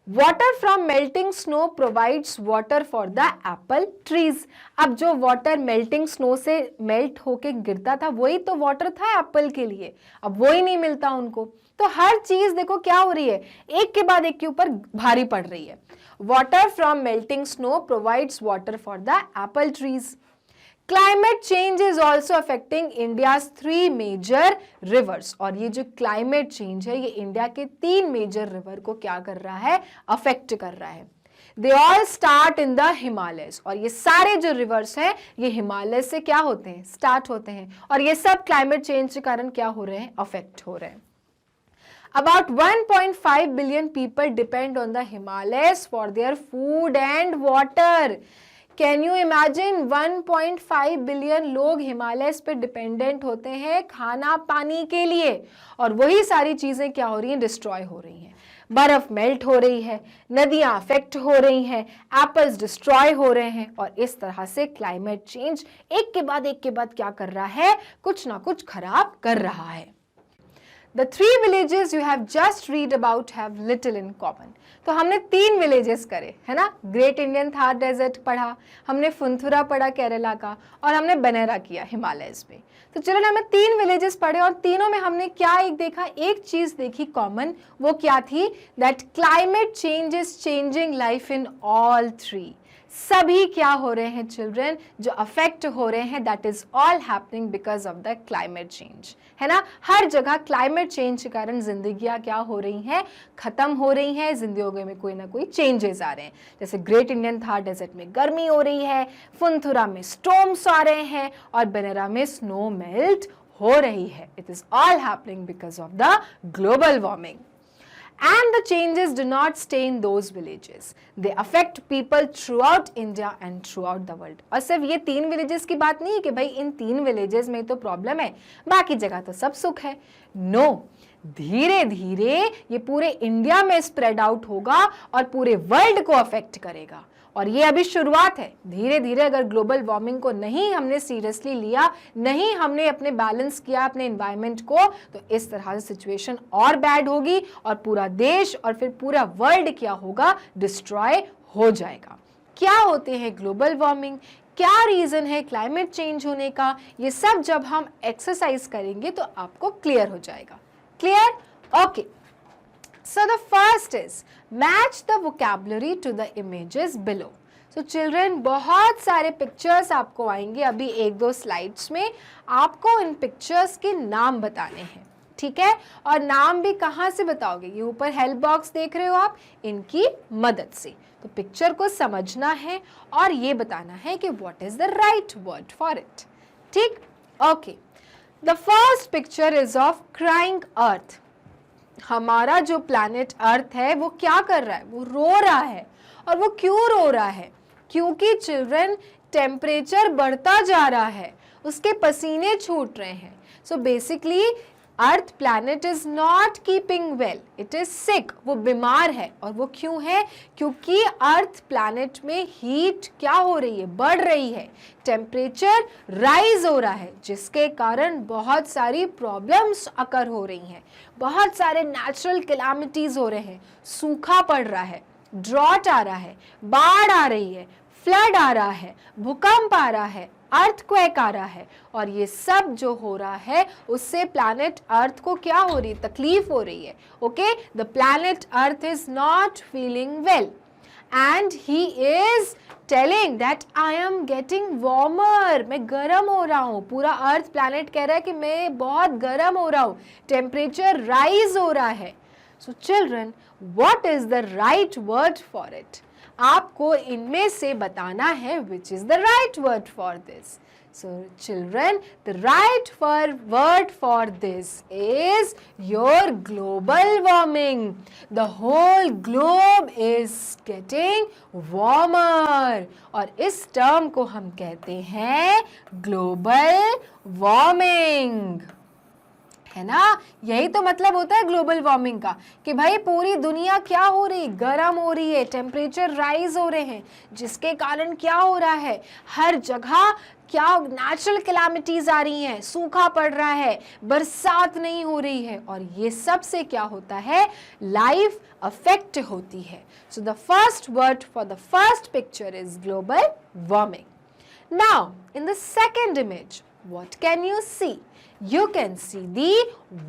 Water from melting snow provides water for the apple trees. अब जो वाटर मेल्टिंग स्नो से मेल्ट होके गिरता था वही तो वाटर था एप्पल के लिए, अब वही नहीं मिलता उनको। तो हर चीज देखो क्या हो रही है, एक के बाद एक के ऊपर भारी पड़ रही है। Water from melting snow provides water for the apple trees. Climate change is also affecting India's 3 major rivers. और ये जो क्लाइमेट चेंज है ये इंडिया के 3 मेजर रिवर को क्या कर रहा है, अफेक्ट कर रहा है। They all start in the Himalayas. और ये सारे जो रिवर्स हैं ये हिमालय से क्या होते हैं, स्टार्ट होते हैं, और ये सब क्लाइमेट चेंज के कारण क्या हो रहे हैं, अफेक्ट हो रहे हैं। About 1.5 billion people depend on the Himalayas for their food and water. Can you imagine 1.5 billion लोग हिमालयस पे डिपेंडेंट होते हैं खाना पानी के लिए, और वही सारी चीजें क्या हो रही हैं, डिस्ट्रॉय हो रही हैं। बर्फ मेल्ट हो रही है, नदियां अफेक्ट हो रही हैं, एप्पल्स डिस्ट्रॉय हो रहे हैं, और इस तरह से क्लाइमेट चेंज एक के बाद क्या कर रहा है, कुछ ना कुछ खराब कर रहा है। The 3 villages you have just read about have little in common. तो हमने 3 विलेजेस करे, है ना। ग्रेट इंडियन थार डेजर्ट पढ़ा, हमने फुनथुरा पढ़ा केरला का, और हमने बनेरा किया हिमालयस पे। तो चलो हमने 3 विलेजेस पढ़े, और तीनों में हमने क्या एक देखा, एक चीज देखी कॉमन, वो क्या थी, that climate change is changing life in all 3। सभी क्या हो रहे हैं चिल्ड्रन, जो अफेक्ट हो रहे हैं, that is all happening because of the climate change, है ना। हर जगह क्लाइमेट चेंज के कारण जिंदगियां क्या हो रही हैं, खत्म हो रही हैं, जिंदगी में कोई ना कोई चेंजेस आ रहे हैं। जैसे ग्रेट इंडियन थार डेजर्ट में गर्मी हो रही है, फुनथुरा में स्टॉर्म्स आ रहे हैं, और बनेरा में स्नो मेल्ट हो रही है। It is all happening because of the global warming. And the changes do not stay in those villages. They affect people throughout India and throughout the world. और सिर्फ ये 3 villages की बात नहीं है कि भाई इन 3 villages में तो प्रॉब्लम है, बाकी जगह तो सब सुख है। No, धीरे धीरे ये पूरे इंडिया में स्प्रेड आउट होगा और पूरे वर्ल्ड को अफेक्ट करेगा। और ये अभी शुरुआत है, धीरे धीरे अगर ग्लोबल वार्मिंग को नहीं हमने सीरियसली लिया, नहीं हमने अपने बैलेंस किया अपने एनवायरनमेंट को, तो इस तरह से सिचुएशन और बैड होगी, और पूरा देश और फिर पूरा वर्ल्ड क्या होगा, डिस्ट्रॉय हो जाएगा। क्या होते हैं ग्लोबल वार्मिंग, क्या रीजन है क्लाइमेट चेंज होने का, ये सब जब हम एक्सरसाइज करेंगे तो आपको क्लियर हो जाएगा। Clear? Okay. So the first is match the vocabulary to the images below. So children, बहुत सारे पिक्चर्स आपको आएंगे अभी 1-2 स्लाइड्स में, आपको इन पिक्चर्स के नाम बताने हैं, ठीक है। और नाम भी कहाँ से बताओगे, ये ऊपर हेल्प बॉक्स देख रहे हो आप, इनकी मदद से। तो पिक्चर को समझना है और ये बताना है कि what is the right word for it, ठीक। Okay, the first picture is of crying earth. हमारा जो प्लैनेट अर्थ है वो क्या कर रहा है, वो रो रहा है। और वो क्यों रो रहा है, क्योंकि चिल्ड्रन टेम्परेचर बढ़ता जा रहा है, उसके पसीने छूट रहे हैं। So basically earth planet is not keeping well, it is sick, वो बीमार है। और वो क्यों है, क्योंकि अर्थ प्लैनेट में हीट क्या हो रही है, बढ़ रही है, टेम्परेचर राइज हो रहा है, जिसके कारण बहुत सारी प्रॉब्लम्स अकर हो रही हैं, बहुत सारे नेचुरल कैलामिटीज हो रहे हैं, सूखा पड़ रहा है, ड्रॉट आ रहा है, बाढ़ आ रही है, फ्लड आ रहा है, भूकंप आ रहा है, अर्थक्वेक आ रहा है। और ये सब जो हो रहा है उससे प्लैनेट अर्थ को क्या हो रही है, तकलीफ हो रही है। Okay, the planet earth is not feeling well and he is telling that I am getting warmer, मैं गर्म हो रहा हूँ. पूरा अर्थ प्लैनेट कह रहा है कि मैं बहुत गर्म हो रहा हूँ, टेम्परेचर राइज हो रहा है. So children, what is the right word for it? आपको इनमें से बताना है which is the right word for this. So children, the right word for this is your global warming. The whole globe is getting warmer. और इस term को हम कहते हैं global warming. है ना, यही तो मतलब होता है ग्लोबल वार्मिंग का कि भाई पूरी दुनिया क्या हो रही, गर्म हो रही है, टेम्परेचर राइज हो रहे हैं, जिसके कारण क्या हो रहा है, हर जगह क्या नेचुरल कैलामिटीज आ रही हैं, सूखा पड़ रहा है, बरसात नहीं हो रही है, और ये सब से क्या होता है, लाइफ अफेक्ट होती है. So the first word for the first picture is global warming. Now in the second image what can you see? You can see the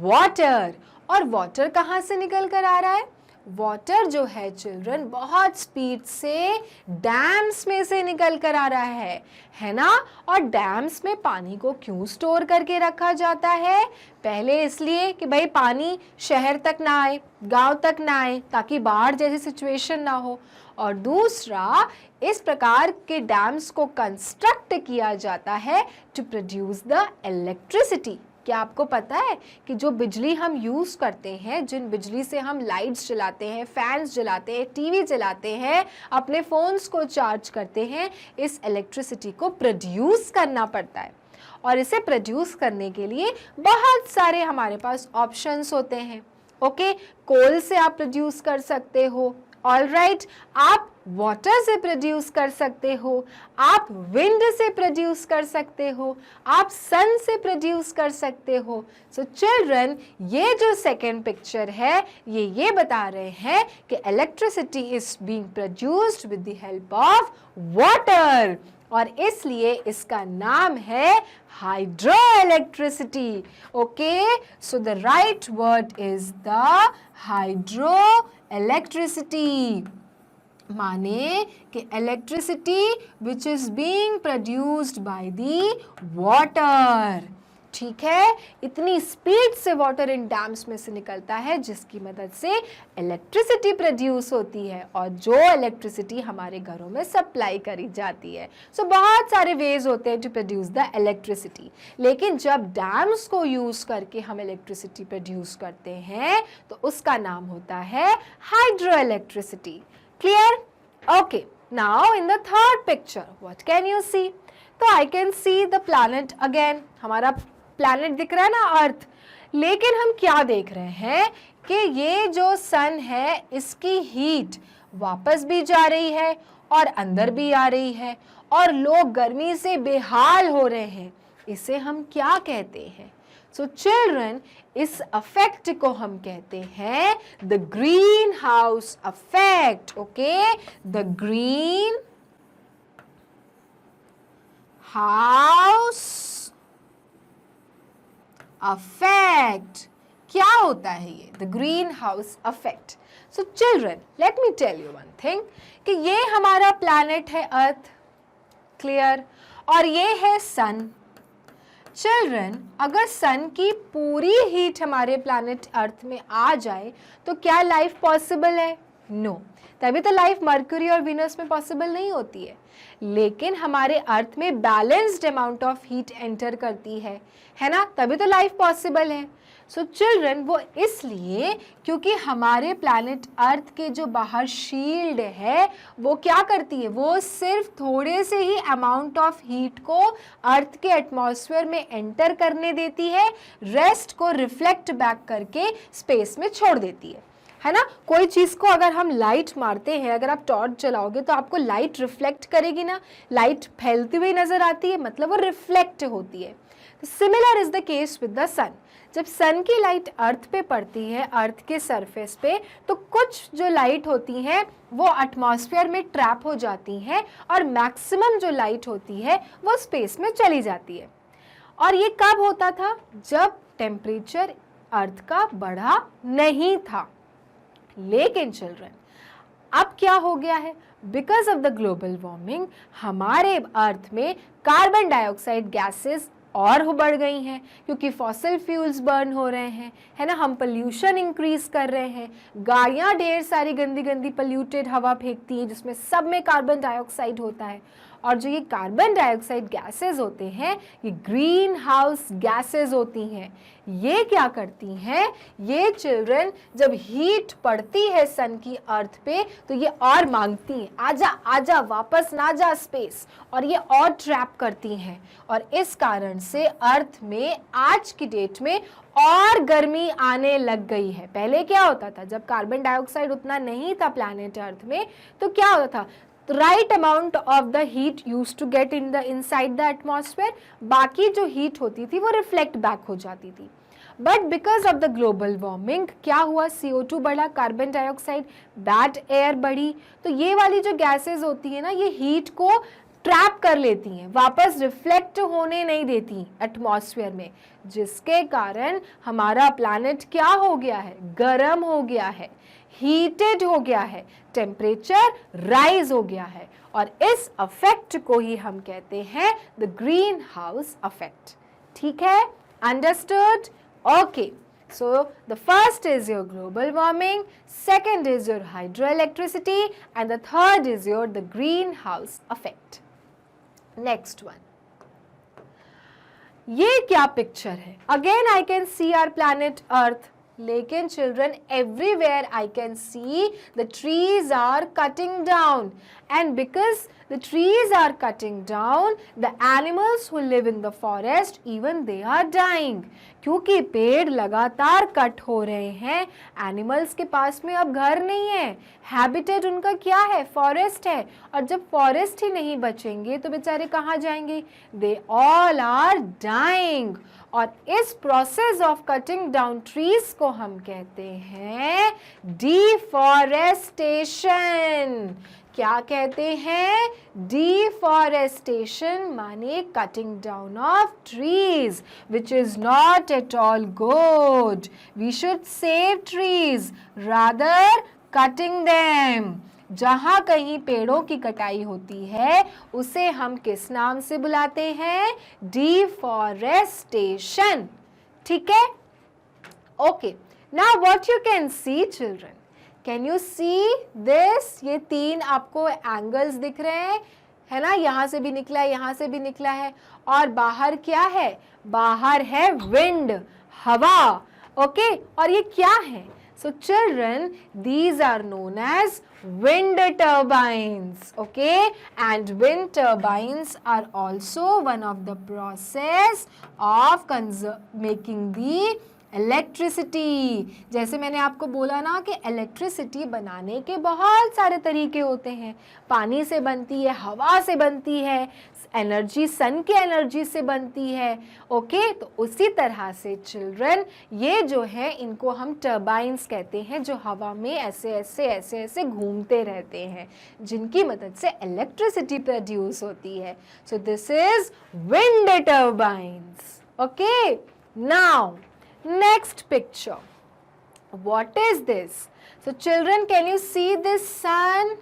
water. और water कहाँ से निकल कर आ रहा है? वाटर जो है चिल्ड्रन बहुत स्पीड से डैम्स में से निकल कर आ रहा है ना. और डैम्स में पानी को क्यों स्टोर करके रखा जाता है? पहले इसलिए कि भाई पानी शहर तक ना आए, गांव तक ना आए, ताकि बाढ़ जैसी सिचुएशन ना हो. और दूसरा, इस प्रकार के डैम्स को कंस्ट्रक्ट किया जाता है टू प्रोड्यूस द इलेक्ट्रिसिटी. क्या आपको पता है कि जो बिजली हम यूज़ करते हैं, जिन बिजली से हम लाइट्स जलाते हैं, फैंस जलाते हैं, टीवी चलाते हैं, अपने फ़ोन्स को चार्ज करते हैं, इस इलेक्ट्रिसिटी को प्रोड्यूस करना पड़ता है. और इसे प्रोड्यूस करने के लिए बहुत सारे हमारे पास ऑप्शंस होते हैं. ओके, कोल से आप प्रोड्यूस कर सकते हो. ऑलराइट, आप वाटर से प्रोड्यूस कर सकते हो, आप विंड से प्रोड्यूस कर सकते हो, आप सन से प्रोड्यूस कर सकते हो. सो चिल्ड्रन, ये जो सेकेंड पिक्चर है ये बता रहे हैं कि electricity is being produced with the help of water, और इसलिए इसका नाम है hydro electricity. Okay, so the right word is the hydro electricity. माने कि electricity which is being produced by the water. ठीक है, इतनी स्पीड से वाटर इन डैम्स में से निकलता है जिसकी मदद से इलेक्ट्रिसिटी प्रोड्यूस होती है, और जो इलेक्ट्रिसिटी हमारे घरों में सप्लाई करी जाती है. सो बहुत सारे वेज होते हैं टू प्रोड्यूस द इलेक्ट्रिसिटी. लेकिन जब डैम्स को यूज करके हम इलेक्ट्रिसिटी प्रोड्यूस करते हैं तो उसका नाम होता है hydro electricity. Clear? Okay, now in the third picture what can you see? तो I can see the planet again. हमारा प्लैनेट दिख रहा है ना, अर्थ. लेकिन हम क्या देख रहे हैं कि ये जो सन है इसकी हीट वापस भी जा रही है और अंदर भी आ रही है, और लोग गर्मी से बेहाल हो रहे हैं. इसे हम क्या कहते हैं? सो चिल्ड्रन, इस अफेक्ट को हम कहते हैं the green house effect. Okay, the green house effect. क्या होता है ये the green house effect? So children, let me tell you one thing कि ये हमारा प्लैनेट है अर्थ. क्लियर? और ये है सन. चिल्ड्रन, अगर सन की पूरी हीट हमारे प्लैनेट अर्थ में आ जाए तो क्या लाइफ पॉसिबल है? नो. तभी तो लाइफ मरकरी और वीनस में पॉसिबल नहीं होती है. लेकिन हमारे अर्थ में balanced amount of heat enter करती है ना, तभी तो लाइफ पॉसिबल है. सो चिल्ड्रन, वो इसलिए क्योंकि हमारे प्लैनेट अर्थ के जो बाहर शील्ड है वो क्या करती है, वो सिर्फ थोड़े से ही अमाउंट ऑफ हीट को अर्थ के एटमॉस्फेयर में एंटर करने देती है, रेस्ट को रिफ्लेक्ट बैक करके स्पेस में छोड़ देती है ना. कोई चीज़ को अगर हम लाइट मारते हैं, अगर आप टॉर्च जलाओगे तो आपको लाइट रिफ्लेक्ट करेगी ना, लाइट फैलती हुई नजर आती है, मतलब वो रिफ्लेक्ट होती है. Similar is the case with the sun. जब सन की लाइट अर्थ पे पड़ती है, अर्थ के सरफेस पे, तो कुछ जो लाइट होती हैं वो एटमॉस्फेयर में ट्रैप हो जाती हैं, और मैक्सिमम जो लाइट होती है वो स्पेस में चली जाती है. और ये कब होता था? जब टेम्परेचर अर्थ का बढ़ा नहीं था. लेकिन चिल्ड्रन, अब क्या हो गया है, because of the global warming हमारे अर्थ में कार्बन डाइऑक्साइड गैसेस और बढ़ गई हैं, क्योंकि फॉसिल फ्यूल्स बर्न हो रहे हैं, है ना, हम पोल्यूशन इंक्रीज कर रहे हैं, गाड़ियाँ ढेर सारी गंदी गंदी पोल्यूटेड हवा फेंकती हैं जिसमें सब में कार्बन डाइऑक्साइड होता है। और जो ये कार्बन डाइऑक्साइड गैसेस होते हैं ये ग्रीन हाउस गैसेस होती हैं। ये क्या करती हैं, ये चिल्ड्रन जब हीट पड़ती है सन की अर्थ पे तो ये और मांगती हैं, आजा आजा वापस ना जा स्पेस, और ये और ट्रैप करती हैं। और इस कारण से अर्थ में आज की डेट में और गर्मी आने लग गई है। पहले क्या होता था, जब कार्बन डाइऑक्साइड उतना नहीं था प्लैनेट अर्थ में, तो क्या होता था, right amount of the heat use to get in the inside the atmosphere, बाकी जो हीट होती थी वो रिफ्लेक्ट बैक हो जाती थी। But because of the global warming क्या हुआ, CO2 बढ़ा, कार्बन डाइऑक्साइड, दैट एयर बढ़ी, तो ये वाली जो गैसेस होती है ना ये हीट को ट्रैप कर लेती हैं, वापस रिफ्लेक्ट होने नहीं देती एटमॉस्फेयर में, जिसके कारण हमारा प्लैनेट क्या हो गया है, गर्म हो गया है, हीटेड हो गया है, टेम्परेचर राइज हो गया है। और इस अफेक्ट को ही हम कहते हैं द ग्रीन हाउस अफेक्ट। ठीक है, understood? Okay, so the first is your global warming, second is your hydroelectricity, and the third is your the greenhouse effect. Next one. ये क्या पिक्चर है? Again I can see our planet Earth. लेकिन children, everywhere I can see the trees are cutting down, and because the trees are cutting down, the animals who live in the forest even they are dying. क्योंकि पेड़ लगातार cut हो रहे हैं, animals के पास में अब घर नहीं है, हैबिटेट उनका क्या है, फॉरेस्ट है, और जब फॉरेस्ट ही नहीं बचेंगे तो बेचारे कहाँ जाएंगे, दे ऑल आर डाइंग। और इस process of cutting down trees को हम कहते हैं डिफॉरेस्टेशन। क्या कहते हैं, डिफॉरेस्टेशन, माने cutting down of trees, which is not at all good. We should save trees rather cutting them. जहाँ कहीं पेड़ों की कटाई होती है उसे हम किस नाम से बुलाते हैं, डिफॉरेस्टेशन। ठीक है, okay. Now what you can see children, can you see this, ये तीन आपको एंगल्स दिख रहे हैं, है ना, यहाँ से भी निकला है, यहाँ से भी निकला है, और बाहर क्या है, बाहर है विंड, हवा। ओके, और ये क्या है, so children, these are known as wind turbines, okay, and wind turbines are also one of the process of making the electricity. जैसे मैंने आपको बोला ना कि इलेक्ट्रिसिटी बनाने के बहुत सारे तरीके होते हैं, पानी से बनती है, हवा से बनती है, एनर्जी सन के एनर्जी से बनती है। ओके, तो उसी तरह से चिल्ड्रन ये जो है इनको हम टर्बाइंस कहते हैं, जो हवा में ऐसे ऐसे ऐसे ऐसे घूमते रहते हैं, जिनकी मदद से इलेक्ट्रिसिटी प्रोड्यूस होती है। So this is wind turbines. Okay, now next picture, what is this? So children, can you see this sun,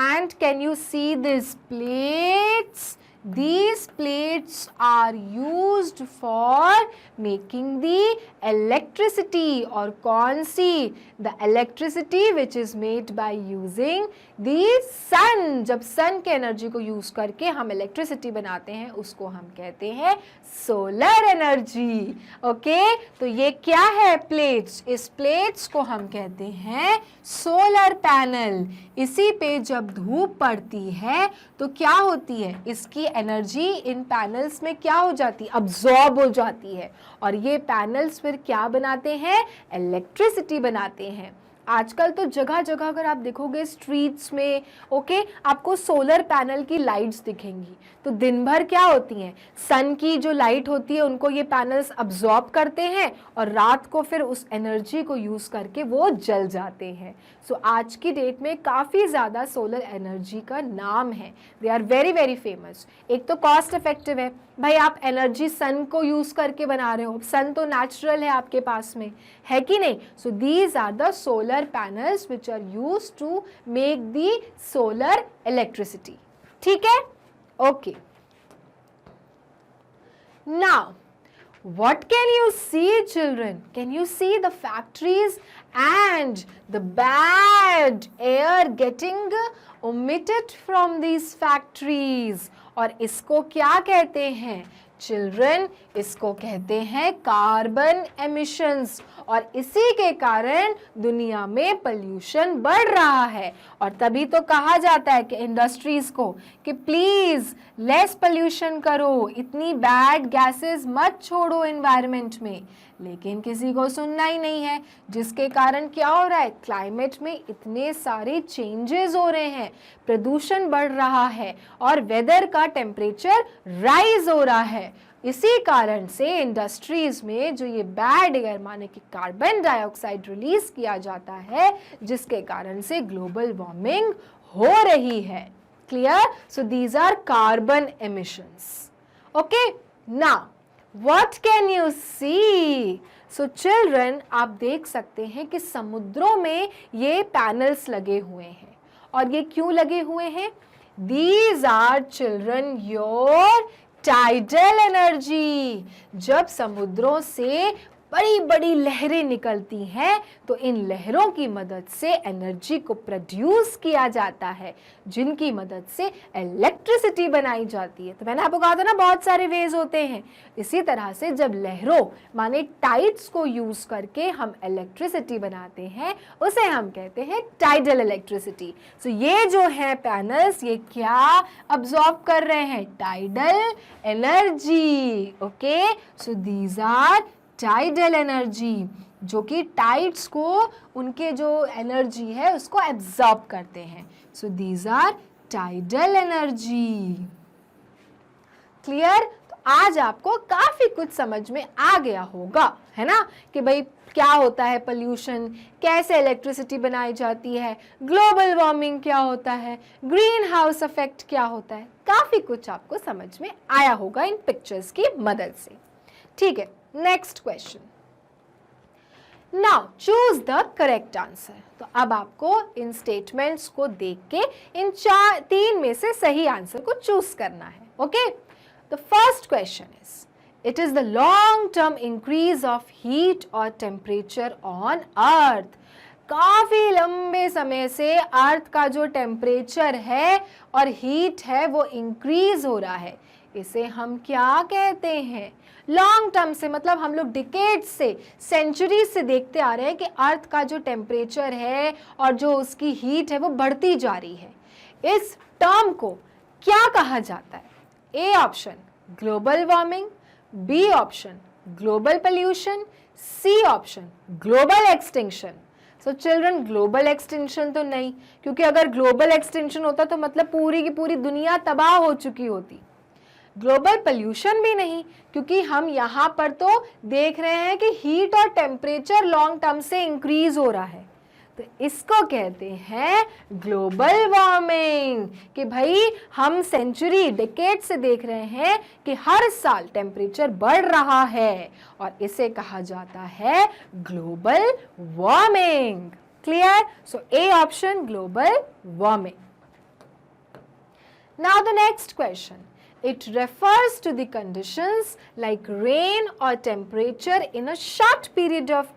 and can you see these plates? These plates are used for making the electricity, और कौन सी, the electricity which is made by using the sun। जब sun के energy को use करके हम electricity बनाते हैं उसको हम कहते हैं सोलर एनर्जी। ओके, तो ये क्या है, प्लेट्स, इस प्लेट्स को हम कहते हैं सोलर पैनल। इसी पे जब धूप पड़ती है तो क्या होती है, इसकी एनर्जी इन पैनल्स में क्या हो जाती है, अब्सॉर्ब हो जाती है, और ये पैनल्स फिर क्या बनाते हैं, इलेक्ट्रिसिटी बनाते हैं। आजकल तो जगह जगह अगर आप देखोगे स्ट्रीट्स में, ओके, आपको सोलर पैनल की लाइट्स दिखेंगी। तो दिन भर क्या होती हैं, सन की जो लाइट होती है उनको ये पैनल्स अब्सॉर्ब करते हैं, और रात को फिर उस एनर्जी को यूज़ करके वो जल जाते हैं। सो आज की डेट में काफ़ी ज़्यादा सोलर एनर्जी का नाम है, they are very very famous. एक तो कॉस्ट इफेक्टिव है, भाई आप एनर्जी सन को यूज़ करके बना रहे हो, सन तो नेचुरल है आपके पास में, है कि नहीं। So these are the solar solar panels which are used to make the solar electricity. ठीक है? Okay. Now, what can you see, children? Can you see the factories and the bad air getting emitted from these factories? और इसको क्या कहते हैं children? इसको कहते हैं कार्बन एमिशंस, और इसी के कारण दुनिया में पोल्यूशन बढ़ रहा है। और तभी तो कहा जाता है कि इंडस्ट्रीज को कि प्लीज लेस पोल्यूशन करो, इतनी बैड गैसेस मत छोड़ो एनवायरनमेंट में, लेकिन किसी को सुनना ही नहीं है, जिसके कारण क्या हो रहा है, क्लाइमेट में इतने सारे चेंजेस हो रहे हैं, प्रदूषण बढ़ रहा है और वेदर का टेम्परेचर राइज हो रहा है। इसी कारण से इंडस्ट्रीज में जो ये बैड एयर माने कि कार्बन डाइऑक्साइड रिलीज किया जाता है, जिसके कारण से ग्लोबल वार्मिंग हो रही है। Clear? So these are carbon emissions. Okay, now what can you see? So children, आप देख सकते हैं कि समुद्रों में ये पैनल्स लगे हुए हैं, और ये क्यों लगे हुए हैं? These are children your tidal energy. जब समुद्रों से बड़ी बड़ी लहरें निकलती हैं तो इन लहरों की मदद से एनर्जी को प्रोड्यूस किया जाता है, जिनकी मदद से इलेक्ट्रिसिटी बनाई जाती है। तो मैंने आपको कहा था ना, बहुत सारे वेज होते हैं। इसी तरह से जब लहरों माने टाइड्स को यूज करके हम इलेक्ट्रिसिटी बनाते हैं, उसे हम कहते हैं टाइडल इलेक्ट्रिसिटी। सो ये जो है पैनल्स, ये क्या अब्सॉर्ब कर रहे हैं? Tidal energy. Okay, so these are tidal energy, जो कि टाइड्स को उनके जो एनर्जी है उसको एब्जॉर्ब करते हैं। So these are tidal energy. Clear? तो आज आपको काफी कुछ समझ में आ गया होगा, है ना, कि भाई क्या होता है पोल्यूशन, कैसे इलेक्ट्रिसिटी बनाई जाती है, ग्लोबल वार्मिंग क्या होता है, ग्रीन हाउस इफेक्ट क्या होता है। काफी कुछ आपको समझ में आया होगा इन पिक्चर्स की मदद से। ठीक है, next question. Now choose the correct answer. तो अब आपको इन स्टेटमेंट्स को देख के इन तीन में से सही आंसर को चूज करना है। Okay, the first question is, it is the long term increase of heat और टेम्परेचर ऑन अर्थ। काफी लंबे समय से अर्थ का जो टेम्परेचर है और हीट है वो इंक्रीज हो रहा है। इसे हम क्या कहते हैं? लॉन्ग टर्म से मतलब हम लोग डिकेड से, सेंचुरी से देखते आ रहे हैं कि अर्थ का जो टेम्परेचर है और जो उसकी हीट है वो बढ़ती जा रही है। इस टर्म को क्या कहा जाता है? A option global warming, B option global pollution, C option global extinction. So children, global extinction तो नहीं, क्योंकि अगर ग्लोबल एक्सटिंक्शन होता तो मतलब पूरी की पूरी दुनिया तबाह हो चुकी होती। ग्लोबल पोल्यूशन भी नहीं, क्योंकि हम यहाँ पर तो देख रहे हैं कि हीट और टेम्परेचर लॉन्ग टर्म से इंक्रीज हो रहा है। तो इसको कहते हैं ग्लोबल वार्मिंग, कि भाई हम सेंचुरी, डिकेड से देख रहे हैं कि हर साल टेम्परेचर बढ़ रहा है, और इसे कहा जाता है global warming. Clear? So A option global warming. Now the next question, it refers to the conditions like rain or temperature in a short period of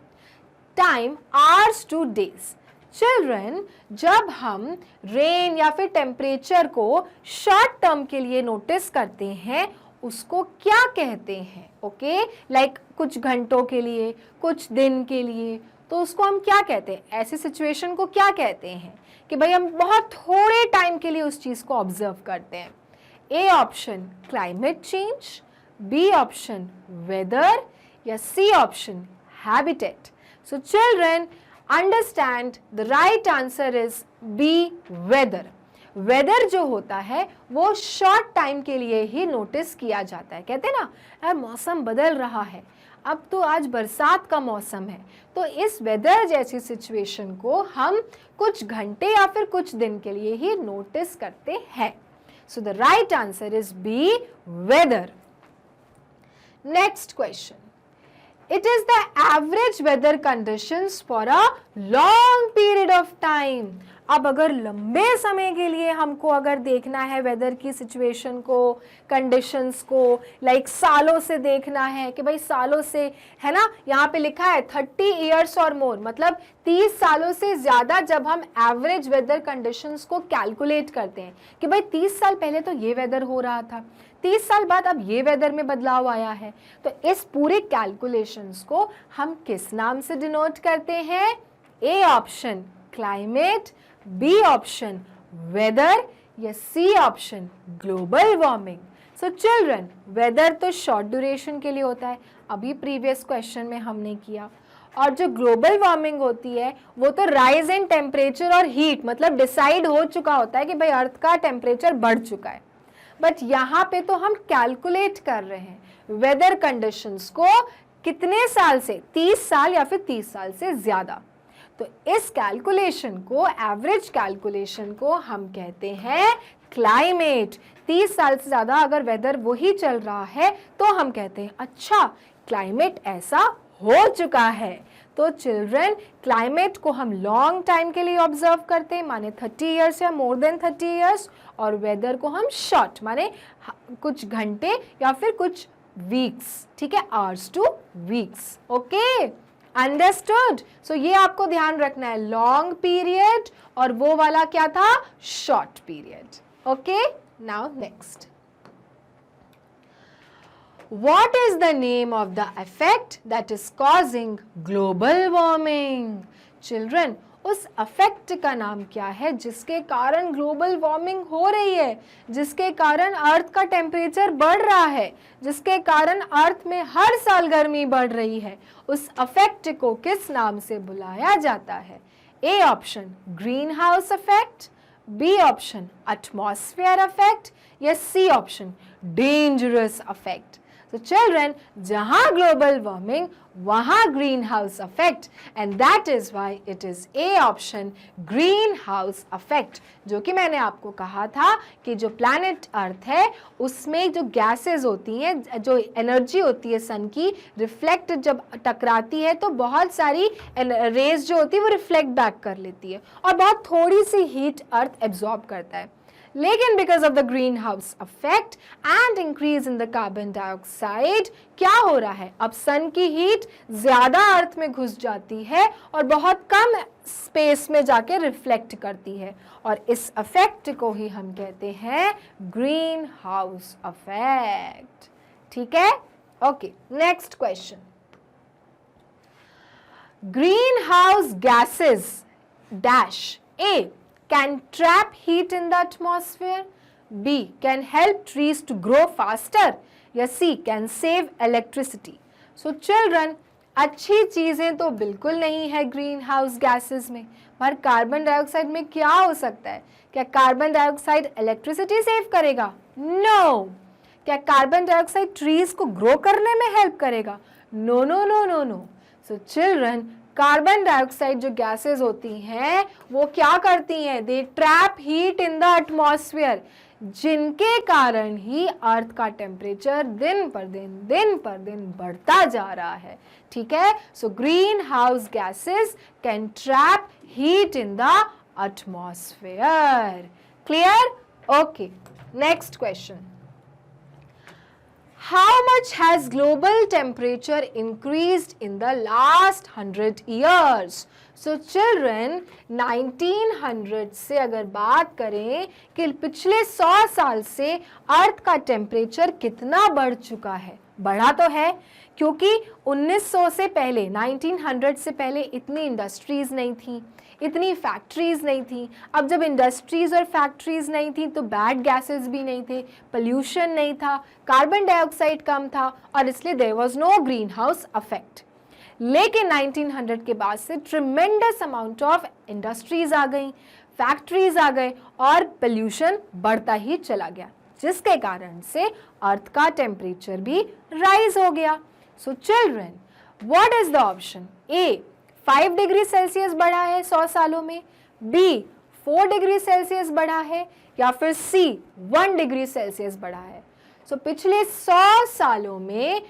time, hours to days. Children, जब हम rain या फिर temperature को short term के लिए notice करते हैं, उसको क्या कहते हैं? ओके, लाइक कुछ घंटों के लिए, कुछ दिन के लिए, तो उसको हम क्या कहते हैं? ऐसी सिचुएशन को क्या कहते हैं कि भाई हम बहुत थोड़े टाइम के लिए उस चीज को ऑब्जर्व करते हैं। A option climate change, B option weather, या C option habitat. So children, understand the right answer is B weather. Weather जो होता है वो शॉर्ट टाइम के लिए ही नोटिस किया जाता है। कहते हैं ना, यार मौसम बदल रहा है, अब तो आज बरसात का मौसम है, तो इस वेदर जैसी सिचुएशन को हम कुछ घंटे या फिर कुछ दिन के लिए ही नोटिस करते हैं। So the right answer is B, weather. Next question. It is the average weather conditions for a long period of time. अब अगर लंबे समय के लिए हमको अगर देखना है वेदर की सिचुएशन को, कंडीशंस को, लाइक सालों से देखना है कि भाई सालों से, है ना, यहाँ पे लिखा है 30 ईयर्स और मोर, मतलब 30 सालों से ज़्यादा जब हम एवरेज वेदर कंडीशंस को कैलकुलेट करते हैं कि भाई 30 साल पहले तो ये वेदर हो रहा था, 30 साल बाद अब ये वेदर में बदलाव आया है, तो इस पूरे कैलकुलेशंस को हम किस नाम से डिनोट करते हैं? A option climate, B option weather, या C option global warming. So children, weather तो शॉर्ट ड्यूरेशन के लिए होता है, अभी प्रीवियस क्वेश्चन में हमने किया, और जो ग्लोबल वार्मिंग होती है वो तो राइज इन टेम्परेचर और हीट, मतलब डिसाइड हो चुका होता है कि भाई अर्थ का टेम्परेचर बढ़ चुका है, बट यहाँ पे तो हम कैलकुलेट कर रहे हैं वेदर कंडीशंस को कितने साल से, 30 साल या फिर 30 साल से ज़्यादा। तो इस कैलकुलेशन को, एवरेज कैलकुलेशन को हम कहते हैं क्लाइमेट। 30 साल से ज़्यादा अगर वेदर वही चल रहा है तो हम कहते हैं अच्छा क्लाइमेट ऐसा हो चुका है। तो चिल्ड्रन, क्लाइमेट को हम लॉन्ग टाइम के लिए ऑब्जर्व करते हैं, माने 30 ईयर्स या मोर देन 30 ईयर्स, और वेदर को हम शॉर्ट, माने कुछ घंटे या फिर कुछ वीक्स, ठीक है, hours to weeks. Okay, understood? So ये आपको ध्यान रखना है, लॉन्ग पीरियड और वो वाला क्या था, short period. Okay, now next, what is the name of the effect that is causing global warming? Children, उस अफेक्ट का नाम क्या है जिसके कारण ग्लोबल वार्मिंग हो रही है, जिसके कारण अर्थ का टेम्परेचर बढ़ रहा है, जिसके कारण अर्थ में हर साल गर्मी बढ़ रही है, उस अफेक्ट को किस नाम से बुलाया जाता है? A option green house effect, B option atmosphere effect, या C option dangerous effect. So children, जहाँ global warming वहाँ greenhouse effect, and that is why it is A option greenhouse effect, जो कि मैंने आपको कहा था कि जो planet अर्थ है उसमें जो गैसेस होती हैं, जो एनर्जी होती है सन की, रिफ्लेक्ट जब टकराती है तो बहुत सारी रेज जो होती है वो रिफ्लेक्ट बैक कर लेती है और बहुत थोड़ी सी हीट अर्थ एब्जॉर्ब करता है। लेकिन because of the green house effect and increase in the carbon dioxide क्या हो रहा है, अब सन की हीट ज्यादा अर्थ में घुस जाती है और बहुत कम स्पेस में जाके रिफ्लेक्ट करती है, और इस इफेक्ट को ही हम कहते हैं ग्रीन हाउस इफेक्ट। ठीक है, okay, next question. Green house gases dash A can trap heat in the atmosphere, B can help trees to grow faster, या C can save electricity। So children, अच्छी चीज़ें तो बिल्कुल नहीं है ग्रीन हाउस गैसेस में, पर कार्बन डाइऑक्साइड में क्या हो सकता है? क्या कार्बन डाइऑक्साइड इलेक्ट्रिसिटी सेव करेगा? नो। क्या कार्बन डाइऑक्साइड ट्रीज को ग्रो करने में हेल्प करेगा? No no no no no. So children, carbon dioxide जो गैसेस होती हैं वो क्या करती हैं? They trap heat in the atmosphere, जिनके कारण ही अर्थ का टेम्परेचर दिन पर दिन बढ़ता जा रहा है। ठीक है, so green house gases can trap heat in the atmosphere. Clear? Okay, next question. How much has global temperature increased in the last 100 years? So children, 1900 से अगर बात करें कि पिछले 100 साल से अर्थ का टेम्परेचर कितना बढ़ चुका है, बढ़ा तो है क्योंकि 1900 से पहले, 1900 से पहले इतनी इंडस्ट्रीज नहीं थी, इतनी फैक्ट्रीज नहीं थी। अब जब इंडस्ट्रीज और फैक्ट्रीज नहीं थी तो बैड गैसेस भी नहीं थे, पोल्यूशन नहीं था, कार्बन डाइऑक्साइड कम था, और इसलिए there was no green house effect. लेकिन 1900 के बाद से ट्रिमेंडस अमाउंट ऑफ इंडस्ट्रीज आ गई, फैक्ट्रीज आ गए और पोल्यूशन बढ़ता ही चला गया, जिसके कारण से अर्थ का टेम्परेचर भी राइज हो गया। So children, what is the option? A 5 degree Celsius बढ़ा है 100 सालों में, बी 4 डिग्री सेल्सियस बढ़ा है, या फिर सी 1 डिग्री सेल्सियस बढ़ा है। सो पिछले 100 सालों में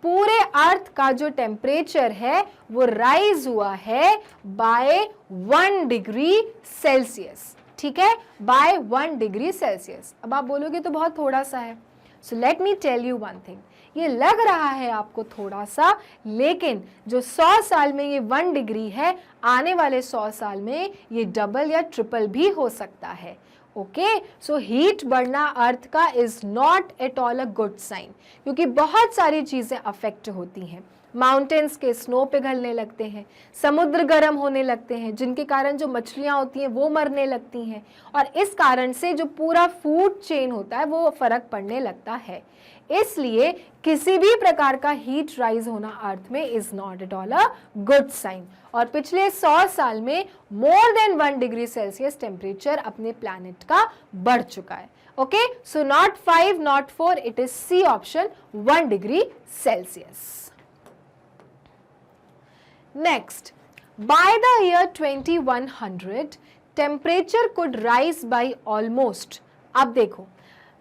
पूरे अर्थ का जो टेम्परेचर है वो राइज हुआ है बाय 1 डिग्री सेल्सियस, ठीक है, बाय 1 डिग्री सेल्सियस। अब आप बोलोगे तो बहुत थोड़ा सा है, so let me tell you one thing, ये लग रहा है आपको थोड़ा सा, लेकिन जो 100 साल में ये 1 डिग्री है, आने वाले 100 साल में ये डबल या ट्रिपल भी हो सकता है। ओके, सो हीट बढ़ना अर्थ का is not at all a good sign, क्योंकि बहुत सारी चीज़ें अफेक्ट होती हैं। माउंटेन्स के स्नो पिघलने लगते हैं, समुद्र गर्म होने लगते हैं, जिनके कारण जो मछलियाँ होती हैं वो मरने लगती हैं, और इस कारण से जो पूरा फूड चेन होता है वो फर्क पड़ने लगता है। इसलिए किसी भी प्रकार का हीट राइज होना अर्थ में is not at all a good sign. और पिछले 100 साल में more than 1 degree Celsius temperature अपने प्लैनेट का बढ़ चुका है। Okay, so not 5 not 4, it is C option 1 degree Celsius. Next, by the year 2100, temperature could rise by almost, अब देखो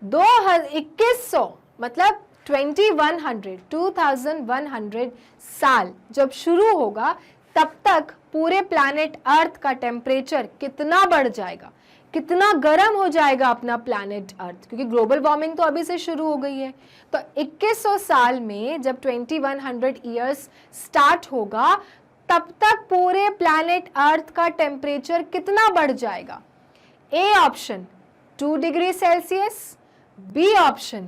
2100 मतलब 2100 साल जब शुरू होगा, तब तक पूरे प्लैनेट अर्थ का टेम्परेचर कितना बढ़ जाएगा, कितना गर्म हो जाएगा अपना प्लैनेट अर्थ, क्योंकि ग्लोबल वार्मिंग तो अभी से शुरू हो गई है। तो 2100 साल में जब 2100 ईयर्स स्टार्ट होगा, तब तक पूरे प्लैनेट अर्थ का टेम्परेचर कितना बढ़ जाएगा? A option 2 degree Celsius, B option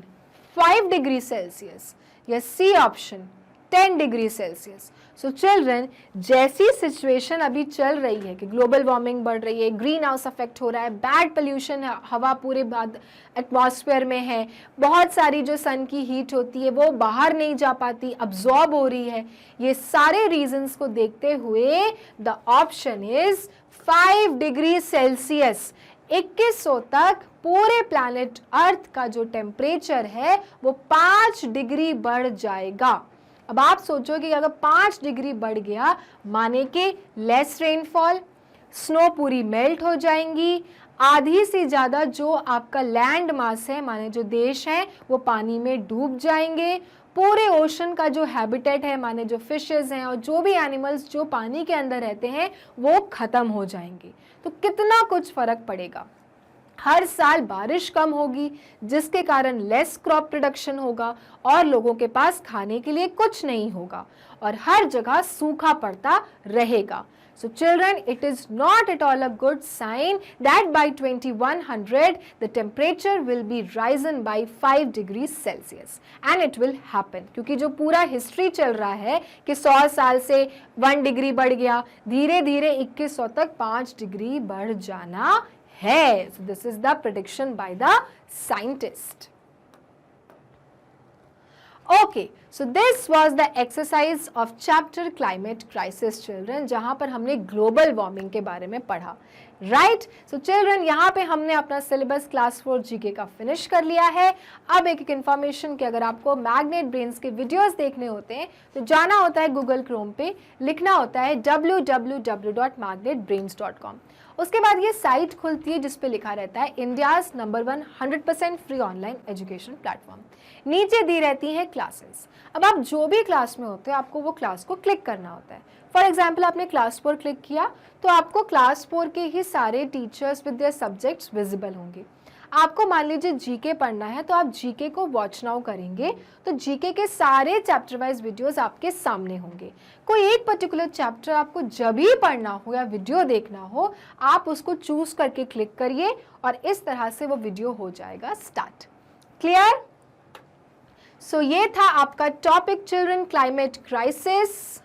5 degree Celsius, या C option 10 degree Celsius. So children, जैसी सिचुएशन अभी चल रही है कि ग्लोबल वार्मिंग बढ़ रही है, ग्रीन हाउस इफेक्ट हो रहा है, बैड पोल्यूशन है, हवा पूरे बाद एटमॉस्फेयर में है, बहुत सारी जो सन की हीट होती है वो बाहर नहीं जा पाती, अब्जॉर्ब हो रही है, ये सारे रीजंस को देखते हुए the option is 5 degree Celsius. 2100 तक पूरे प्लैनेट अर्थ का जो टेम्परेचर है वो 5 डिग्री बढ़ जाएगा। अब आप सोचो कि अगर 5 डिग्री बढ़ गया, माने कि लेस रेनफॉल, स्नो पूरी मेल्ट हो जाएंगी, आधी से ज़्यादा जो आपका लैंड मास है, माने जो देश हैं, वो पानी में डूब जाएंगे, पूरे ओशन का जो हैबिटेट है, माने जो फिशेस हैं और जो भी एनिमल्स जो पानी के अंदर रहते हैं, वो ख़त्म हो जाएंगे। तो कितना कुछ फ़र्क पड़ेगा। हर साल बारिश कम होगी, जिसके कारण लेस क्रॉप प्रोडक्शन होगा और लोगों के पास खाने के लिए कुछ नहीं होगा, और हर जगह सूखा पड़ता रहेगा। So children, it is not at all a good sign that by 2100 the temperature will be risen by 5 degrees Celsius, and it will happen, क्योंकि जो पूरा हिस्ट्री चल रहा है कि 100 साल से 1 डिग्री बढ़ गया, धीरे धीरे 2100 तक 5 डिग्री बढ़ जाना है। So this is the prediction by the scientist. Okay, so this was the exercise of chapter climate crisis children, जहाँ पर हमने ग्लोबल वार्मिंग के बारे में पढ़ा, राइट। सो चिल्ड्रन, यहाँ पे हमने अपना सिलेबस क्लास 4 जीके का फिनिश कर लिया है। अब एक इन्फॉर्मेशन कि अगर आपको मैग्नेट ब्रेन्स के वीडियोस देखने होते हैं तो जाना होता है गूगल क्रोम पे, लिखना होता है www.magnetbrains.com। उसके बाद ये साइट खुलती है जिस पे लिखा रहता है India's number 1 100% free online education platform. नीचे दी रहती हैं क्लासेस। अब आप जो भी क्लास में होते हैं आपको वो क्लास को क्लिक करना होता है। फॉर एग्जाम्पल, आपने क्लास 4 क्लिक किया तो आपको क्लास 4 के ही सारे teachers with their subjects visible होंगे। आपको मान लीजिए जीके पढ़ना है तो आप जीके को वॉच नाउ करेंगे तो जीके के सारे चैप्टर वाइज वीडियोस आपके सामने होंगे। कोई एक पर्टिकुलर चैप्टर आपको जब भी पढ़ना हो या वीडियो देखना हो, आप उसको चूज करके क्लिक करिए और इस तरह से वो वीडियो हो जाएगा स्टार्ट। क्लियर? सो ये था आपका टॉपिक चिल्ड्रन, क्लाइमेट क्राइसिस।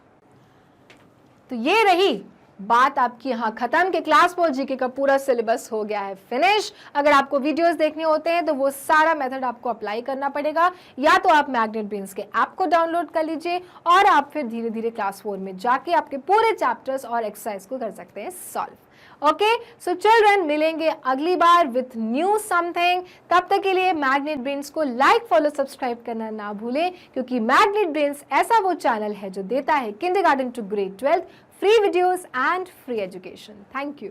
तो ये रही बात आपकी यहाँ खत्म कि क्लास 4 जीके का पूरा सिलेबस हो गया है फिनिश। अगर आपको वीडियोस देखने होते हैं तो वो सारा मेथड आपको अप्लाई करना पड़ेगा, या तो आप मैग्नेट ब्रेन्स के ऐप को डाउनलोड कर लीजिए और आप फिर धीरे धीरे क्लास 4 में जाके आपके पूरे चैप्टर्स और एक्सरसाइज को कर सकते हैं सॉल्व। ओके, सो चिल्ड्रन, मिलेंगे अगली बार विथ न्यू समथिंग। तब तक के लिए मैग्नेट ब्रेन्स को लाइक, फॉलो, सब्सक्राइब करना ना भूलें, क्योंकि मैग्नेट ब्रेन्स ऐसा वो चैनल है जो देता है kindergarten to grade 12 free videos and free education. Thank you.